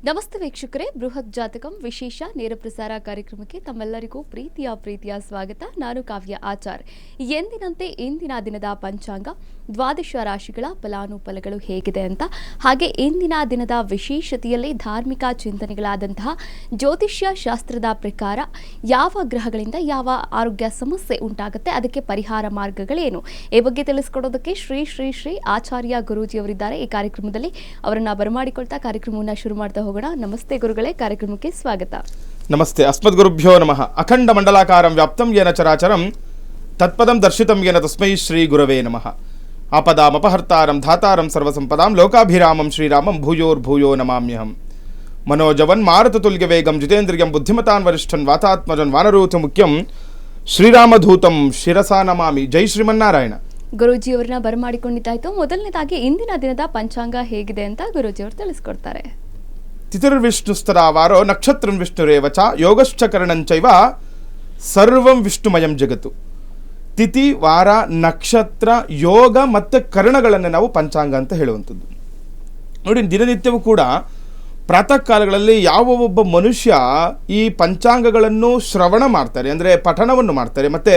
ನಮಸ್ತೆ ವೀಕ್ಷಕರೇ, ಬೃಹತ್ ಜಾತಕಂ ವಿಶೇಷ ನೇರ ಪ್ರಸಾರ ಕಾರ್ಯಕ್ರಮಕ್ಕೆ ತಮ್ಮೆಲ್ಲರಿಗೂ ಪ್ರೀತಿಯ ಸ್ವಾಗತ. ನಾನು ಕಾವ್ಯ ಆಚಾರ್. ಎಂದಿನಂತೆ ಇಂದಿನ ದಿನದ ಪಂಚಾಂಗ, ದ್ವಾದಶ ರಾಶಿಗಳ ಫಲಾನುಫಲಗಳು ಹೇಗಿದೆ ಅಂತ, ಹಾಗೆ ಇಂದಿನ ದಿನದ ವಿಶೇಷತೆಯಲ್ಲಿ ಧಾರ್ಮಿಕ ಚಿಂತನೆಗಳಾದಂತಹ ಜ್ಯೋತಿಷ್ಯ ಶಾಸ್ತ್ರದ ಪ್ರಕಾರ ಯಾವ ಗ್ರಹಗಳಿಂದ ಯಾವ ಆರೋಗ್ಯ ಸಮಸ್ಯೆ ಉಂಟಾಗುತ್ತೆ, ಅದಕ್ಕೆ ಪರಿಹಾರ ಮಾರ್ಗಗಳೇನು, ಈ ಬಗ್ಗೆ ತಿಳಿಸ್ಕೊಡೋದಕ್ಕೆ ಶ್ರೀ ಶ್ರೀ ಶ್ರೀ ಆಚಾರ್ಯ ಗುರೂಜಿಯವರಿದ್ದಾರೆ. ಈ ಕಾರ್ಯಕ್ರಮದಲ್ಲಿ ಅವರನ್ನ ಬರಮಾಡಿಕೊಳ್ತಾ ಕಾರ್ಯಕ್ರಮವನ್ನು ಶುರು ಮಾಡ್ತಾ ಹೋಗೋಣ. ನಮಸ್ತೆ ಗುರುಗಳೇ, ಕಾರ್ಯಕ್ರಮಕ್ಕೆ ಸ್ವಾಗತ. ನಮಸ್ತೆ. ಅಸ್ಮದ್ ಗುರುಭ್ಯೋ ನಮಃ. ಅಖಂಡ ಮಂಡಲಾಕಾರಂ ವ್ಯಾಪ್ತಂ ಯೇನ ಚರಾಚರಂ ತತ್ಪದಂ ದರ್ಶಿತಂ ಯೇನ ತಸ್ಮೈ ಶ್ರೀ ಗುರವೇ ನಮಃ. ಆಪದಾಮಪಹರ್ತಾರಂ ಧಾತಾರಂ ಸರ್ವಸಂಪದಾಂ ಲೋಕಾಭಿರಾಮಂ ಶ್ರೀರಾಮಂ ಭೂಯೋರ್ಭೂಯೋ ನಮಾಮ್ಯಹಂ. ಮನೋಜವನ್ ಮಾರುತತುಲ್ಯ ವೇಗಂ ಜಿತೇಂದ್ರಿಯಂ ಬುದ್ಧಿಮತಾನ್ ವರಿಷ್ಠನ್ ವಾತಾತ್ಮಜನ್ ವಾನರೂಥ ಮುಖ್ಯಂ ಶ್ರೀರಾಮಧೂತಂ ಶಿರಸಾ ನಮಾಮಿ. ಜೈ ಶ್ರೀಮನ್ನಾರಾಯಣ. ಗುರೂಜಿಯವರನ್ನ ಬರಮಾಡಿಕೊಂಡಿದ್ದಾಯ್ತು. ಮೊದಲನೇದಾಗಿ ಇಂದಿನ ದಿನದ ಪಂಚಾಂಗ ಹೇಗಿದೆ ಅಂತ ಗುರೂಜಿಯವರು ತಿಳಿಸ್ಕೊಡ್ತಾರೆ. ತಿಥಿರ್ವಿಷ್ಣುಸ್ತರಾವಾರೋ ನಕ್ಷತ್ರಂ ವಿಷ್ಣುರೇವಚ ಯೋಗಶ್ಚ ಕರಣಂಚೈವ ಸರ್ವಂ ವಿಷ್ಣುಮಯಂ ಜಗತ್ತು. ತಿಥಿ, ವಾರ, ನಕ್ಷತ್ರ, ಯೋಗ ಮತ್ತು ಕರಣಗಳನ್ನು ನಾವು ಪಂಚಾಂಗ ಅಂತ ಹೇಳುವಂಥದ್ದು. ನೋಡಿ, ದಿನನಿತ್ಯವೂ ಕೂಡ ಪ್ರಾತಃ ಕಾಲಗಳಲ್ಲಿ ಯಾವ ಒಬ್ಬ ಮನುಷ್ಯ ಈ ಪಂಚಾಂಗಗಳನ್ನು ಶ್ರವಣ ಮಾಡ್ತಾರೆ, ಅಂದರೆ ಪಠಣವನ್ನು ಮಾಡ್ತಾರೆ ಮತ್ತು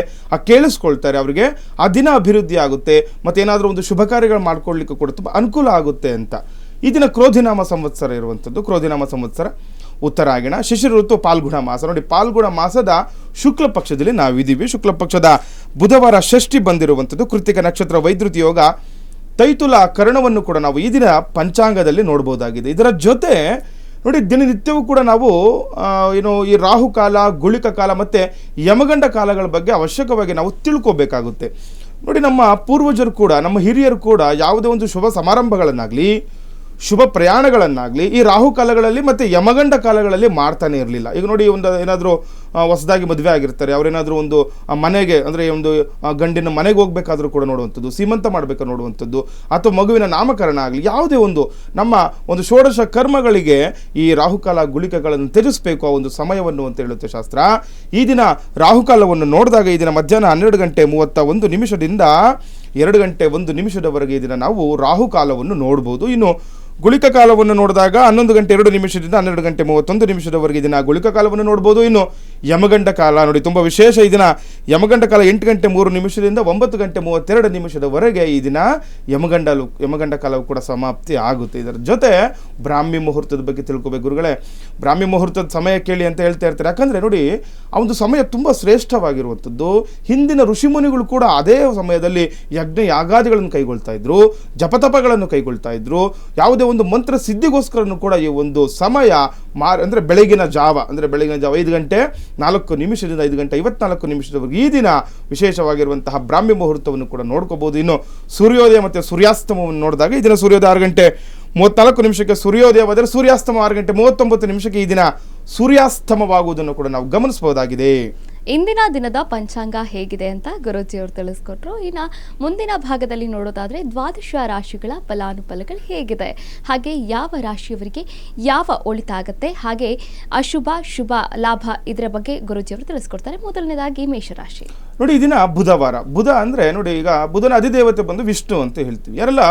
ಕೇಳಿಸ್ಕೊಳ್ತಾರೆ, ಅವರಿಗೆ ಆ ದಿನ ಅಭಿವೃದ್ಧಿ ಆಗುತ್ತೆ ಮತ್ತು ಏನಾದರೂ ಒಂದು ಶುಭ ಕಾರ್ಯಗಳು ಮಾಡ್ಕೊಳ್ಳಿಕ್ಕೆ ಕೂಡ ತುಂಬ ಅನುಕೂಲ ಆಗುತ್ತೆ ಅಂತ. ಈ ದಿನ ಕ್ರೋಧಿನಾಮ ಸಂವತ್ಸರ ಇರುವಂಥದ್ದು. ಕ್ರೋಧಿನಾಮ ಸಂವತ್ಸರ ಉತ್ತರಾಯಣ, ಶಿಶಿರ ಋತು, ಪಾಲ್ಗುಣ ಮಾಸ. ನೋಡಿ, ಪಾಲ್ಗುಣ ಮಾಸದ ಶುಕ್ಲ ಪಕ್ಷದಲ್ಲಿ ನಾವಿದ್ದೀವಿ. ಶುಕ್ಲ ಪಕ್ಷದ ಬುಧವಾರ ಷಷ್ಠಿ ಬಂದಿರುವಂಥದ್ದು. ಕೃತಿಕ ನಕ್ಷತ್ರ, ವೈದ್ಯುತಿ ಯೋಗ, ತೈತುಲ ಕರ್ಣವನ್ನು ಕೂಡ ನಾವು ಈ ದಿನ ಪಂಚಾಂಗದಲ್ಲಿ ನೋಡ್ಬೋದಾಗಿದೆ. ಇದರ ಜೊತೆ ನೋಡಿ, ದಿನನಿತ್ಯವೂ ಕೂಡ ನಾವು ಈ ರಾಹುಕಾಲ, ಗುಳಿಕ ಕಾಲ ಮತ್ತು ಯಮಗಂಡ ಕಾಲಗಳ ಬಗ್ಗೆ ಅವಶ್ಯಕವಾಗಿ ನಾವು ತಿಳ್ಕೋಬೇಕಾಗುತ್ತೆ. ನೋಡಿ, ನಮ್ಮ ಪೂರ್ವಜರು ಕೂಡ, ನಮ್ಮ ಹಿರಿಯರು ಕೂಡ ಯಾವುದೇ ಒಂದು ಶುಭ ಸಮಾರಂಭಗಳನ್ನಾಗಲಿ ಶುಭ ಪ್ರಯಾಣಗಳನ್ನಾಗಲಿ ಈ ರಾಹುಕಾಲಗಳಲ್ಲಿ ಮತ್ತು ಯಮಗಂಡ ಕಾಲಗಳಲ್ಲಿ ಮಾಡ್ತಾನೆ ಇರಲಿಲ್ಲ. ಈಗ ನೋಡಿ, ಒಂದು ಏನಾದರೂ ಹೊಸದಾಗಿ ಮದುವೆ ಆಗಿರ್ತಾರೆ, ಅವರೇನಾದರೂ ಒಂದು ಮನೆಗೆ, ಅಂದರೆ ಒಂದು ಗಂಡಿನ ಮನೆಗೆ ಹೋಗ್ಬೇಕಾದ್ರೂ ಕೂಡ ನೋಡುವಂಥದ್ದು, ಸೀಮಂತ ಮಾಡಬೇಕಾದ್ರೆ ನೋಡುವಂಥದ್ದು, ಅಥವಾ ಮಗುವಿನ ನಾಮಕರಣ ಆಗಲಿ, ಯಾವುದೇ ಒಂದು ನಮ್ಮ ಒಂದು ಷೋಡಶ ಕರ್ಮಗಳಿಗೆ ಈ ರಾಹುಕಾಲ ಗುಳಿಕಗಳನ್ನು ತ್ಯಜಿಸಬೇಕು, ಆ ಒಂದು ಸಮಯವನ್ನು ಅಂತ ಹೇಳುತ್ತೆ ಶಾಸ್ತ್ರ. ಈ ದಿನ ರಾಹುಕಾಲವನ್ನು ನೋಡಿದಾಗ ಈ ದಿನ ಮಧ್ಯಾಹ್ನ 12:31 2:01 ಈ ದಿನ ನಾವು ರಾಹುಕಾಲವನ್ನು ನೋಡ್ಬೋದು. ಇನ್ನು ಗುಳಿಕ ಕಾಲವನ್ನು ನೋಡಿದಾಗ 11:02 12:31 ದಿನ ಗುಳಿಕ ಕಾಲವನ್ನು ನೋಡ್ಬೋದು. ಇನ್ನು ಯಮಗಂಡ ಕಾಲ ನೋಡಿ, ತುಂಬ ವಿಶೇಷ. ಈ ದಿನ ಯಮಗಂಡ ಕಾಲ 8:03 9:32 ಈ ದಿನ ಯಮಗಂಡ ಕಾಲವು ಕೂಡ ಸಮಾಪ್ತಿ ಆಗುತ್ತೆ. ಇದರ ಜೊತೆ ಬ್ರಾಹ್ಮಿ ಮುಹೂರ್ತದ ಬಗ್ಗೆ ತಿಳ್ಕೊಬೇಕು ಗುರುಗಳೇ. ಬ್ರಾಹ್ಮಿ ಮುಹೂರ್ತದ ಸಮಯ ಕೇಳಿ ಅಂತ ಹೇಳ್ತಾ ಇರ್ತಾರೆ. ಯಾಕಂದರೆ ನೋಡಿ, ಆ ಒಂದು ಸಮಯ ತುಂಬ ಶ್ರೇಷ್ಠವಾಗಿರುವಂಥದ್ದು. ಹಿಂದಿನ ಋಷಿಮುನಿಗಳು ಕೂಡ ಅದೇ ಸಮಯದಲ್ಲಿ ಯಜ್ಞ ಯಾಗಾದಿಗಳನ್ನು ಕೈಗೊಳ್ತಾ ಇದ್ರು, ಜಪತಪಗಳನ್ನು ಕೈಗೊಳ್ತಾ ಇದ್ರು. ಯಾವುದೇ ಒಂದು ಮಂತ್ರ ಸಿದ್ಧಿಗೋಸ್ಕರನು ಕೂಡ ಈ ಒಂದು ಸಮಯ ಅಂದರೆ ಬೆಳಗಿನ ಜಾವ 5:04 5:54 ಈ ದಿನ ವಿಶೇಷವಾಗಿರುವಂತಹ ಬ್ರಾಹ್ಮಿ ಮುಹೂರ್ತವನ್ನು ಕೂಡ ನೋಡ್ಕೋಬಹುದು. ಇನ್ನು ಸೂರ್ಯೋದಯ ಮತ್ತು ಸೂರ್ಯಾಸ್ತಮವನ್ನು ನೋಡಿದಾಗ ಈ ದಿನ ಸೂರ್ಯೋದಯ 6:34 ಸೂರ್ಯೋದಯವಾದರೆ ಸೂರ್ಯಾಸ್ತಮ 6:39 ಈ ದಿನ ಸೂರ್ಯಾಸ್ತಮವಾಗುವುದನ್ನು ಕೂಡ ನಾವು ಗಮನಿಸಬಹುದಾಗಿದೆ. ಇಂದಿನ ದಿನದ ಪಂಚಾಂಗ ಹೇಗಿದೆ ಅಂತ ಗುರೂಜಿಯವರು ತಿಳಿಸ್ಕೊಟ್ರು. ಇನ್ನು ಮುಂದಿನ ಭಾಗದಲ್ಲಿ ನೋಡೋದಾದ್ರೆ ದ್ವಾದಶ ರಾಶಿಗಳ ಫಲಾನುಫಲಗಳು ಹೇಗಿದೆ, ಹಾಗೆ ಯಾವ ರಾಶಿಯವರಿಗೆ ಯಾವ ಒಳಿತಾಗತ್ತೆ, ಹಾಗೆ ಅಶುಭ ಶುಭ ಲಾಭ, ಇದರ ಬಗ್ಗೆ ಗುರೂಜಿಯವರು ತಿಳಿಸ್ಕೊಡ್ತಾರೆ. ಮೊದಲನೇದಾಗಿ ಮೇಷರಾಶಿ. ನೋಡಿ, ಈ ದಿನ ಬುಧವಾರ. ಬುಧ ಅಂದರೆ ನೋಡಿ, ಈಗ ಬುಧನ ಅಧಿದೇವತೆ ಬಂದು ವಿಷ್ಣು ಅಂತ ಹೇಳ್ತೀವಿ. ಯಾರೆಲ್ಲ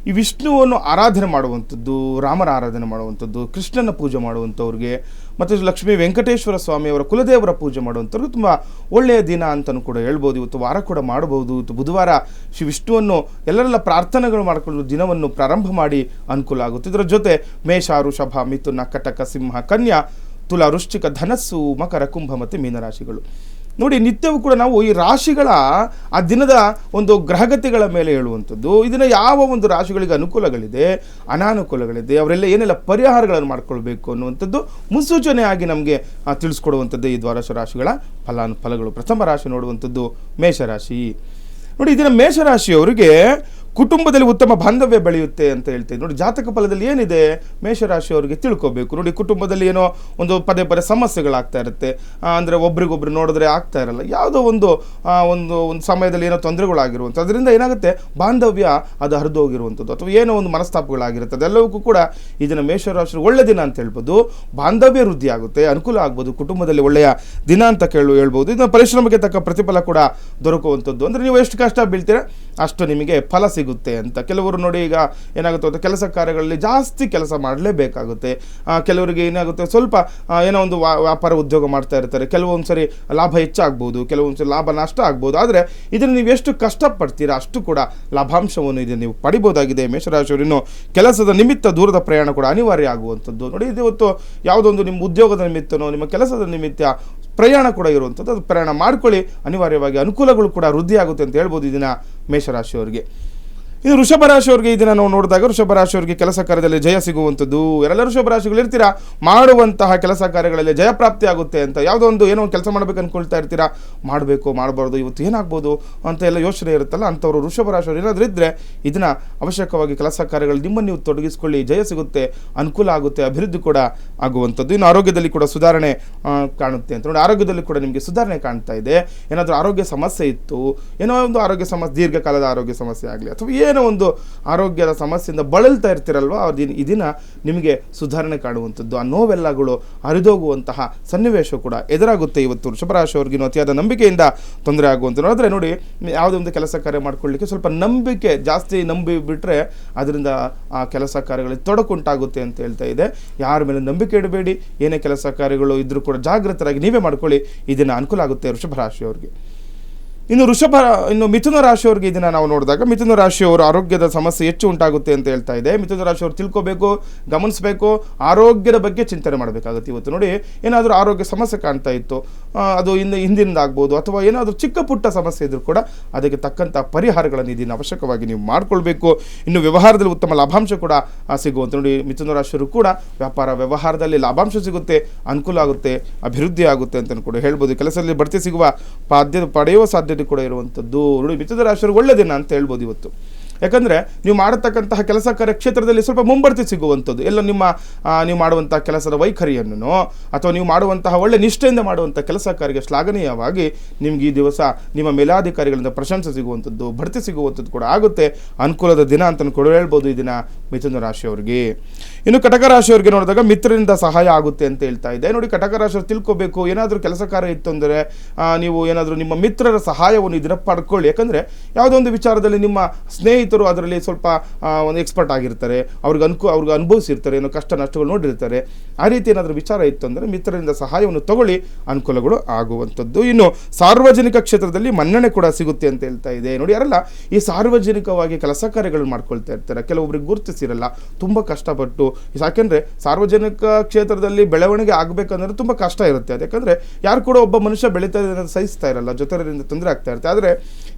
ಈ ವಿಷ್ಣುವನ್ನು ಆರಾಧನೆ ಮಾಡುವಂಥದ್ದು, ರಾಮನ ಆರಾಧನೆ ಮಾಡುವಂಥದ್ದು, ಕೃಷ್ಣನ ಪೂಜೆ ಮಾಡುವಂಥವ್ರಿಗೆ ಮತ್ತು ಲಕ್ಷ್ಮೀ ವೆಂಕಟೇಶ್ವರ ಸ್ವಾಮಿಯವರ ಕುಲದೇವರ ಪೂಜೆ ಮಾಡುವಂಥವ್ರಿಗೆ ತುಂಬ ಒಳ್ಳೆಯ ದಿನ ಅಂತಲೂ ಕೂಡ ಹೇಳ್ಬೋದು. ಇವತ್ತು ವಾರ ಕೂಡ ಮಾಡಬಹುದು. ಇವತ್ತು ಬುಧವಾರ ಶ್ರೀ ವಿಷ್ಣುವನ್ನು ಎಲ್ಲರೆಲ್ಲ ಪ್ರಾರ್ಥನೆಗಳು ಮಾಡಿಕೊಳ್ಳಲು ದಿನವನ್ನು ಪ್ರಾರಂಭ ಮಾಡಿ ಅನುಕೂಲ ಆಗುತ್ತೆ. ಇದರ ಜೊತೆ ಮೇಷ, ವೃಷಭ, ಮಿಥುನ, ಕಟಕ, ಸಿಂಹ, ಕನ್ಯಾ, ತುಲಾ, ವೃಶ್ಚಿಕ, ಧನಸ್ಸು, ಮಕರ, ಕುಂಭ ಮತ್ತು ಮೀನರಾಶಿಗಳು. ನೋಡಿ, ನಿತ್ಯವೂ ಕೂಡ ನಾವು ಈ ರಾಶಿಗಳ ಆ ದಿನದ ಒಂದು ಗ್ರಹಗತಿಗಳ ಮೇಲೆ ಹೇಳುವಂಥದ್ದು. ಇದನ್ನು ಯಾವ ಒಂದು ರಾಶಿಗಳಿಗೆ ಅನುಕೂಲಗಳಿದೆ, ಅನಾನುಕೂಲಗಳಿದೆ, ಅವರೆಲ್ಲ ಏನೆಲ್ಲ ಪರಿಹಾರಗಳನ್ನು ಮಾಡ್ಕೊಳ್ಬೇಕು ಅನ್ನುವಂಥದ್ದು ಮುನ್ಸೂಚನೆಯಾಗಿ ನಮಗೆ ತಿಳಿಸ್ಕೊಡುವಂಥದ್ದು ಈ ದ್ವಾದಶ ರಾಶಿಗಳ ಫಲಾನುಫಲಗಳು. ಪ್ರಥಮ ರಾಶಿ ನೋಡುವಂಥದ್ದು ಮೇಷರಾಶಿ. ನೋಡಿ, ಇದನ್ನು ಮೇಷರಾಶಿಯವರಿಗೆ ಕುಟುಂಬದಲ್ಲಿ ಉತ್ತಮ ಬಾಂಧವ್ಯ ಬೆಳೆಯುತ್ತೆ ಅಂತ ಹೇಳ್ತೀವಿ. ನೋಡಿ ಜಾತಕ ಫಲದಲ್ಲಿ ಏನಿದೆ ಮೇಷರಾಶಿಯವರಿಗೆ ತಿಳ್ಕೊಬೇಕು. ನೋಡಿ ಕುಟುಂಬದಲ್ಲಿ ಏನೋ ಒಂದು ಪದೇ ಪದೇ ಸಮಸ್ಯೆಗಳಾಗ್ತಾ ಇರುತ್ತೆ, ಅಂದರೆ ಒಬ್ರಿಗೊಬ್ರು ನೋಡಿದ್ರೆ ಆಗ್ತಾ ಇರಲ್ಲ, ಯಾವುದೋ ಒಂದು ಒಂದು ಸಮಯದಲ್ಲಿ ಏನೋ ತೊಂದರೆಗಳಾಗಿರುವಂಥದ್ದು, ಅದರಿಂದ ಏನಾಗುತ್ತೆ ಬಾಂಧವ್ಯ ಅದು ಹರಿದೋಗಿರುವಂಥದ್ದು ಅಥವಾ ಏನೋ ಒಂದು ಮನಸ್ತಾಪಗಳಾಗಿರುತ್ತೆ, ಅದೆಲ್ಲವಕ್ಕೂ ಕೂಡ ಇದನ್ನು ಮೇಷರಾಶಿ ಒಳ್ಳೆ ದಿನ ಅಂತ ಹೇಳ್ಬೋದು. ಬಾಂಧವ್ಯ ವೃದ್ಧಿ ಆಗುತ್ತೆ, ಅನುಕೂಲ ಆಗ್ಬೋದು, ಕುಟುಂಬದಲ್ಲಿ ಒಳ್ಳೆಯ ದಿನ ಅಂತ ಹೇಳ್ಬೋದು. ಇದನ್ನು ಪರಿಶ್ರಮಕ್ಕೆ ತಕ್ಕ ಪ್ರತಿಫಲ ಕೂಡ ದೊರಕುವಂಥದ್ದು. ಅಂದರೆ ನೀವು ಎಷ್ಟು ಕಷ್ಟ ಬೀಳ್ತೀರ ಅಷ್ಟು ನಿಮಗೆ ಫಲ ಸಿಗುತ್ತೆ ಅಂತ. ಕೆಲವರು ನೋಡಿ ಈಗ ಏನಾಗುತ್ತೆ ಅಂತ ಕೆಲಸ ಕಾರ್ಯಗಳಲ್ಲಿ ಜಾಸ್ತಿ ಕೆಲಸ ಮಾಡಲೇಬೇಕಾಗುತ್ತೆ. ಕೆಲವರಿಗೆ ಏನಾಗುತ್ತೆ ಸ್ವಲ್ಪ ಏನೋ ಒಂದು ವ್ಯಾಪಾರ ಉದ್ಯೋಗ ಮಾಡ್ತಾ ಇರ್ತಾರೆ, ಕೆಲವೊಂದು ಸರಿ ಲಾಭ ಹೆಚ್ಚಾಗ್ಬೋದು, ಕೆಲವೊಂದು ಸರಿ ಲಾಭ ನಷ್ಟ ಆಗ್ಬೋದು. ಆದರೆ ಇದನ್ನು ನೀವು ಎಷ್ಟು ಕಷ್ಟಪಡ್ತೀರಾ ಅಷ್ಟು ಕೂಡ ಲಾಭಾಂಶವನ್ನು ಇದನ್ನು ನೀವು ಪಡಿಬೋದಾಗಿದೆ. ಮೇಷರಾಶಿಯವರಿನ್ನು ಕೆಲಸದ ನಿಮಿತ್ತ ದೂರದ ಪ್ರಯಾಣ ಕೂಡ ಅನಿವಾರ್ಯ ಆಗುವಂಥದ್ದು. ನೋಡಿ ಇದು ಇವತ್ತು ಯಾವುದೊಂದು ನಿಮ್ಮ ಉದ್ಯೋಗದ ನಿಮಿತ್ತನೋ ನಿಮ್ಮ ಕೆಲಸದ ನಿಮಿತ್ತ ಪ್ರಯಾಣ ಕೂಡ ಇರುವಂಥದ್ದು, ಅದು ಪ್ರಯಾಣ ಮಾಡ್ಕೊಳ್ಳಿ, ಅನಿವಾರ್ಯವಾಗಿ ಅನುಕೂಲಗಳು ಕೂಡ ವೃದ್ಧಿ ಆಗುತ್ತೆ ಅಂತ ಹೇಳ್ಬೋದು ಇದನ್ನು ಮೇಷರಾಶಿಯವರಿಗೆ. ಇದು ವೃಷಭ ರಾಶಿಯವರಿಗೆ ಇದನ್ನು ನಾವು ನೋಡಿದಾಗ ವೃಷಭ ರಾಶಿಯವರಿಗೆ ಕೆಲಸ ಕಾರ್ಯದಲ್ಲಿ ಜಯ ಸಿಗುವಂಥದ್ದು. ಎಲ್ಲ ವೃಷಭ ರಾಶಿಗಳು ಇರ್ತೀರಾ, ಮಾಡುವಂತಹ ಕೆಲಸ ಕಾರ್ಯಗಳಲ್ಲಿ ಜಯ ಪ್ರಾಪ್ತಿ ಆಗುತ್ತೆ ಅಂತ ಯಾವುದೋ ಒಂದು ಏನೋ ಒಂದು ಕೆಲಸ ಮಾಡಬೇಕು ಅಂದ್ಕೊಳ್ತಾ ಇರ್ತೀರಾ, ಮಾಡಬೇಕು ಮಾಡಬಾರ್ದು ಇವತ್ತು ಏನಾಗ್ಬೋದು ಅಂತ ಎಲ್ಲ ಯೋಚನೆ ಇರುತ್ತಲ್ಲ, ಅಂಥವ್ರು ವೃಷಭ ರಾಶಿಯವರು ಏನಾದರೂ ಇದ್ದರೆ ಇದನ್ನು ಅವಶ್ಯಕವಾಗಿ ಕೆಲಸ ಕಾರ್ಯಗಳು ನಿಮ್ಮನ್ನು ನೀವು ತೊಡಗಿಸ್ಕೊಳ್ಳಿ, ಜಯ ಸಿಗುತ್ತೆ, ಅನುಕೂಲ ಆಗುತ್ತೆ, ಅಭಿವೃದ್ಧಿ ಕೂಡ ಆಗುವಂಥದ್ದು. ಇನ್ನು ಆರೋಗ್ಯದಲ್ಲಿ ಕೂಡ ಸುಧಾರಣೆ ಕಾಣುತ್ತೆ ಅಂತ ನೋಡಿ, ಆರೋಗ್ಯದಲ್ಲಿ ಕೂಡ ನಿಮಗೆ ಸುಧಾರಣೆ ಕಾಣ್ತಾ ಇದೆ. ಏನಾದರೂ ಆರೋಗ್ಯ ಸಮಸ್ಯೆ ಇತ್ತು, ಏನೋ ಒಂದು ಆರೋಗ್ಯ ಸಮಸ್ಯೆ, ದೀರ್ಘಕಾಲದ ಆರೋಗ್ಯ ಸಮಸ್ಯೆ ಆಗಲಿ ಅಥವಾ ಏನೋ ಒಂದು ಆರೋಗ್ಯದ ಸಮಸ್ಯೆಯಿಂದ ಬಳಲ್ತಾ ಇರ್ತಿರಲ್ವ, ಈ ದಿನ ನಿಮಗೆ ಸುಧಾರಣೆ ಕಾಣುವಂಥದ್ದು, ಆ ನೋವೆಲ್ಲಗಳು ಹರಿದೋಗುವಂತಹ ಸನ್ನಿವೇಶ ಕೂಡ ಎದುರಾಗುತ್ತೆ. ಇವತ್ತು ವೃಷಭರಾಶಿಯವರಿಗಿನ ಅತಿಯಾದ ನಂಬಿಕೆಯಿಂದ ತೊಂದರೆ ಆಗುವಂಥದ್ದು. ಆದರೆ ನೋಡಿ ಯಾವುದೇ ಒಂದು ಕೆಲಸ ಕಾರ್ಯ ಮಾಡ್ಕೊಳ್ಳಿಕ್ಕೆ ಸ್ವಲ್ಪ ನಂಬಿಕೆ ಜಾಸ್ತಿ ನಂಬಿ ಬಿಟ್ಟರೆ ಅದರಿಂದ ಆ ಕೆಲಸ ಕಾರ್ಯಗಳಲ್ಲಿ ತೊಡಕುಂಟಾಗುತ್ತೆ ಅಂತ ಹೇಳ್ತಾ ಇದೆ. ಯಾರ ಮೇಲೆ ನಂಬಿಕೆ ಇಡಬೇಡಿ, ಏನೇ ಕೆಲಸ ಕಾರ್ಯಗಳು ಇದ್ರೂ ಕೂಡ ಜಾಗೃತರಾಗಿ ನೀವೇ ಮಾಡ್ಕೊಳ್ಳಿ, ಇದನ್ನು ಅನುಕೂಲ ಆಗುತ್ತೆ ವೃಷಭರಾಶಿಯವರಿಗೆ. ಇನ್ನು ಮಿಥುನ ರಾಶಿಯವರಿಗೆ ಇದನ್ನು ನಾವು ನೋಡಿದಾಗ ಮಿಥುನ ರಾಶಿಯವರು ಆರೋಗ್ಯದ ಸಮಸ್ಯೆ ಹೆಚ್ಚು ಉಂಟಾಗುತ್ತೆ ಅಂತ ಹೇಳ್ತಾ ಇದೆ. ಮಿಥುನ ರಾಶಿಯವರು ತಿಳ್ಕೋಬೇಕು, ಗಮನಿಸಬೇಕು, ಆರೋಗ್ಯದ ಬಗ್ಗೆ ಚಿಂತನೆ ಮಾಡಬೇಕಾಗುತ್ತೆ. ಇವತ್ತು ನೋಡಿ ಏನಾದರೂ ಆರೋಗ್ಯ ಸಮಸ್ಯೆ ಕಾಣ್ತಾ ಇತ್ತು, ಅದು ಹಿಂದಿನಿಂದ ಆಗ್ಬೋದು ಅಥವಾ ಏನಾದರೂ ಚಿಕ್ಕ ಪುಟ್ಟ ಸಮಸ್ಯೆ ಇದ್ರೂ ಕೂಡ ಅದಕ್ಕೆ ತಕ್ಕಂಥ ಪರಿಹಾರಗಳನ್ನು ಇದನ್ನು ಅವಶ್ಯಕವಾಗಿ ನೀವು ಮಾಡಿಕೊಳ್ಬೇಕು. ಇನ್ನು ವ್ಯವಹಾರದಲ್ಲಿ ಉತ್ತಮ ಲಾಭಾಂಶ ಕೂಡ ಸಿಗುವಂತೆ ನೋಡಿ, ಮಿಥುನ ರಾಶಿಯವರು ಕೂಡ ವ್ಯಾಪಾರ ವ್ಯವಹಾರದಲ್ಲಿ ಲಾಭಾಂಶ ಸಿಗುತ್ತೆ, ಅನುಕೂಲ ಆಗುತ್ತೆ, ಅಭಿವೃದ್ಧಿ ಆಗುತ್ತೆ ಅಂತ ಕೂಡ ಹೇಳ್ಬೋದು. ಕೆಲಸದಲ್ಲಿ ಬಡ್ತಿ ಸಿಗುವ ಪಡೆಯುವ ಸಾಧ್ಯತೆ ಕೂಡ ಇರುವಂಥದ್ದು. ನೋಡಿ ಮಿಥುನ ರಾಶಿಯವರು ಒಳ್ಳೆ ದಿನ ಅಂತ ಹೇಳ್ಬೋದು ಇವತ್ತು. ಯಾಕಂದರೆ ನೀವು ಮಾಡತಕ್ಕಂತಹ ಕೆಲಸ ಕಾರ್ಯ ಕ್ಷೇತ್ರದಲ್ಲಿ ಸ್ವಲ್ಪ ಮುಂಬಡ್ತಿ ಸಿಗುವಂಥದ್ದು, ಎಲ್ಲ ನೀವು ಮಾಡುವಂಥ ಕೆಲಸದ ವೈಖರಿಯನ್ನು ಅಥವಾ ನೀವು ಮಾಡುವಂತಹ ಒಳ್ಳೆ ನಿಷ್ಠೆಯಿಂದ ಮಾಡುವಂಥ ಕೆಲಸ ಕಾರ್ಯಕ್ಕೆ ಶ್ಲಾಘನೀಯವಾಗಿ ನಿಮ್ಗೆ ಈ ದಿವಸ ನಿಮ್ಮ ಮೇಲಾಧಿಕಾರಿಗಳಿಂದ ಪ್ರಶಂಸೆ ಸಿಗುವಂಥದ್ದು, ಬಡ್ತಿ ಸಿಗುವಂಥದ್ದು ಕೂಡ ಆಗುತ್ತೆ. ಅನುಕೂಲದ ದಿನ ಅಂತ ಕೂಡ ಹೇಳ್ಬೋದು ಈ ದಿನ ಮಿಥುನ ರಾಶಿಯವರಿಗೆ. ಇನ್ನು ಕಟಕ ರಾಶಿಯವರಿಗೆ ನೋಡಿದಾಗ ಮಿತ್ರರಿಂದ ಸಹಾಯ ಆಗುತ್ತೆ ಅಂತ ಹೇಳ್ತಾ ಇದೆ. ನೋಡಿ ಕಟಕ ರಾಶಿಯವರು ತಿಳ್ಕೋಬೇಕು, ಏನಾದರೂ ಕೆಲಸ ಕಾರ್ಯ ಇತ್ತು ಅಂದರೆ ನೀವು ಏನಾದರೂ ನಿಮ್ಮ ಮಿತ್ರರ ಸಹಾಯವನ್ನು ಇದನ್ನು ಪಡ್ಕೊಳ್ಳಿ. ಯಾಕಂದರೆ ಯಾವುದೋ ಒಂದು ವಿಚಾರದಲ್ಲಿ ನಿಮ್ಮ ಸ್ನೇಹಿತರು ಅದರಲ್ಲಿ ಸ್ವಲ್ಪ ಒಂದು ಎಕ್ಸ್ಪರ್ಟ್ ಆಗಿರ್ತಾರೆ, ಅವ್ರಿಗೆ ಅನುಭವಿಸಿರ್ತಾರೆ, ಏನೋ ಕಷ್ಟ ನಷ್ಟಗಳು ನೋಡಿರ್ತಾರೆ. ಆ ರೀತಿ ಏನಾದರೂ ವಿಚಾರ ಇತ್ತು ಅಂದರೆ ಮಿತ್ರರಿಂದ ಸಹಾಯವನ್ನು ತಗೊಳ್ಳಿ, ಅನುಕೂಲಗಳು ಆಗುವಂಥದ್ದು. ಇನ್ನು ಸಾರ್ವಜನಿಕ ಕ್ಷೇತ್ರದಲ್ಲಿ ಮನ್ನಣೆ ಕೂಡ ಸಿಗುತ್ತೆ ಅಂತ ಹೇಳ್ತಾ ಇದೆ. ನೋಡಿ ಯಾರೆಲ್ಲ ಈ ಸಾರ್ವಜನಿಕವಾಗಿ ಕೆಲಸ ಕಾರ್ಯಗಳನ್ನು ಮಾಡ್ಕೊಳ್ತಾ ಇರ್ತಾರೆ, ಕೆಲವೊಬ್ರಿಗೆ ಗುರುತಿಸಿರಲ್ಲ, ತುಂಬ ಕಷ್ಟಪಟ್ಟು, ಯಾಕೆಂದರೆ ಸಾರ್ವಜನಿಕ ಕ್ಷೇತ್ರದಲ್ಲಿ ಬೆಳವಣಿಗೆ ಆಗಬೇಕಂದ್ರೆ ತುಂಬ ಕಷ್ಟ ಇರುತ್ತೆ. ಯಾಕಂದರೆ ಯಾರು ಕೂಡ ಒಬ್ಬ ಮನುಷ್ಯ ಬೆಳೀತಾ ಇರೋದನ್ನು ಸಹಿಸ್ತಾ ಇರಲ್ಲ, ಜೊತೆರಿಂದ ತೊಂದರೆ ಆಗ್ತಾ ಇರುತ್ತೆ. ಆದರೆ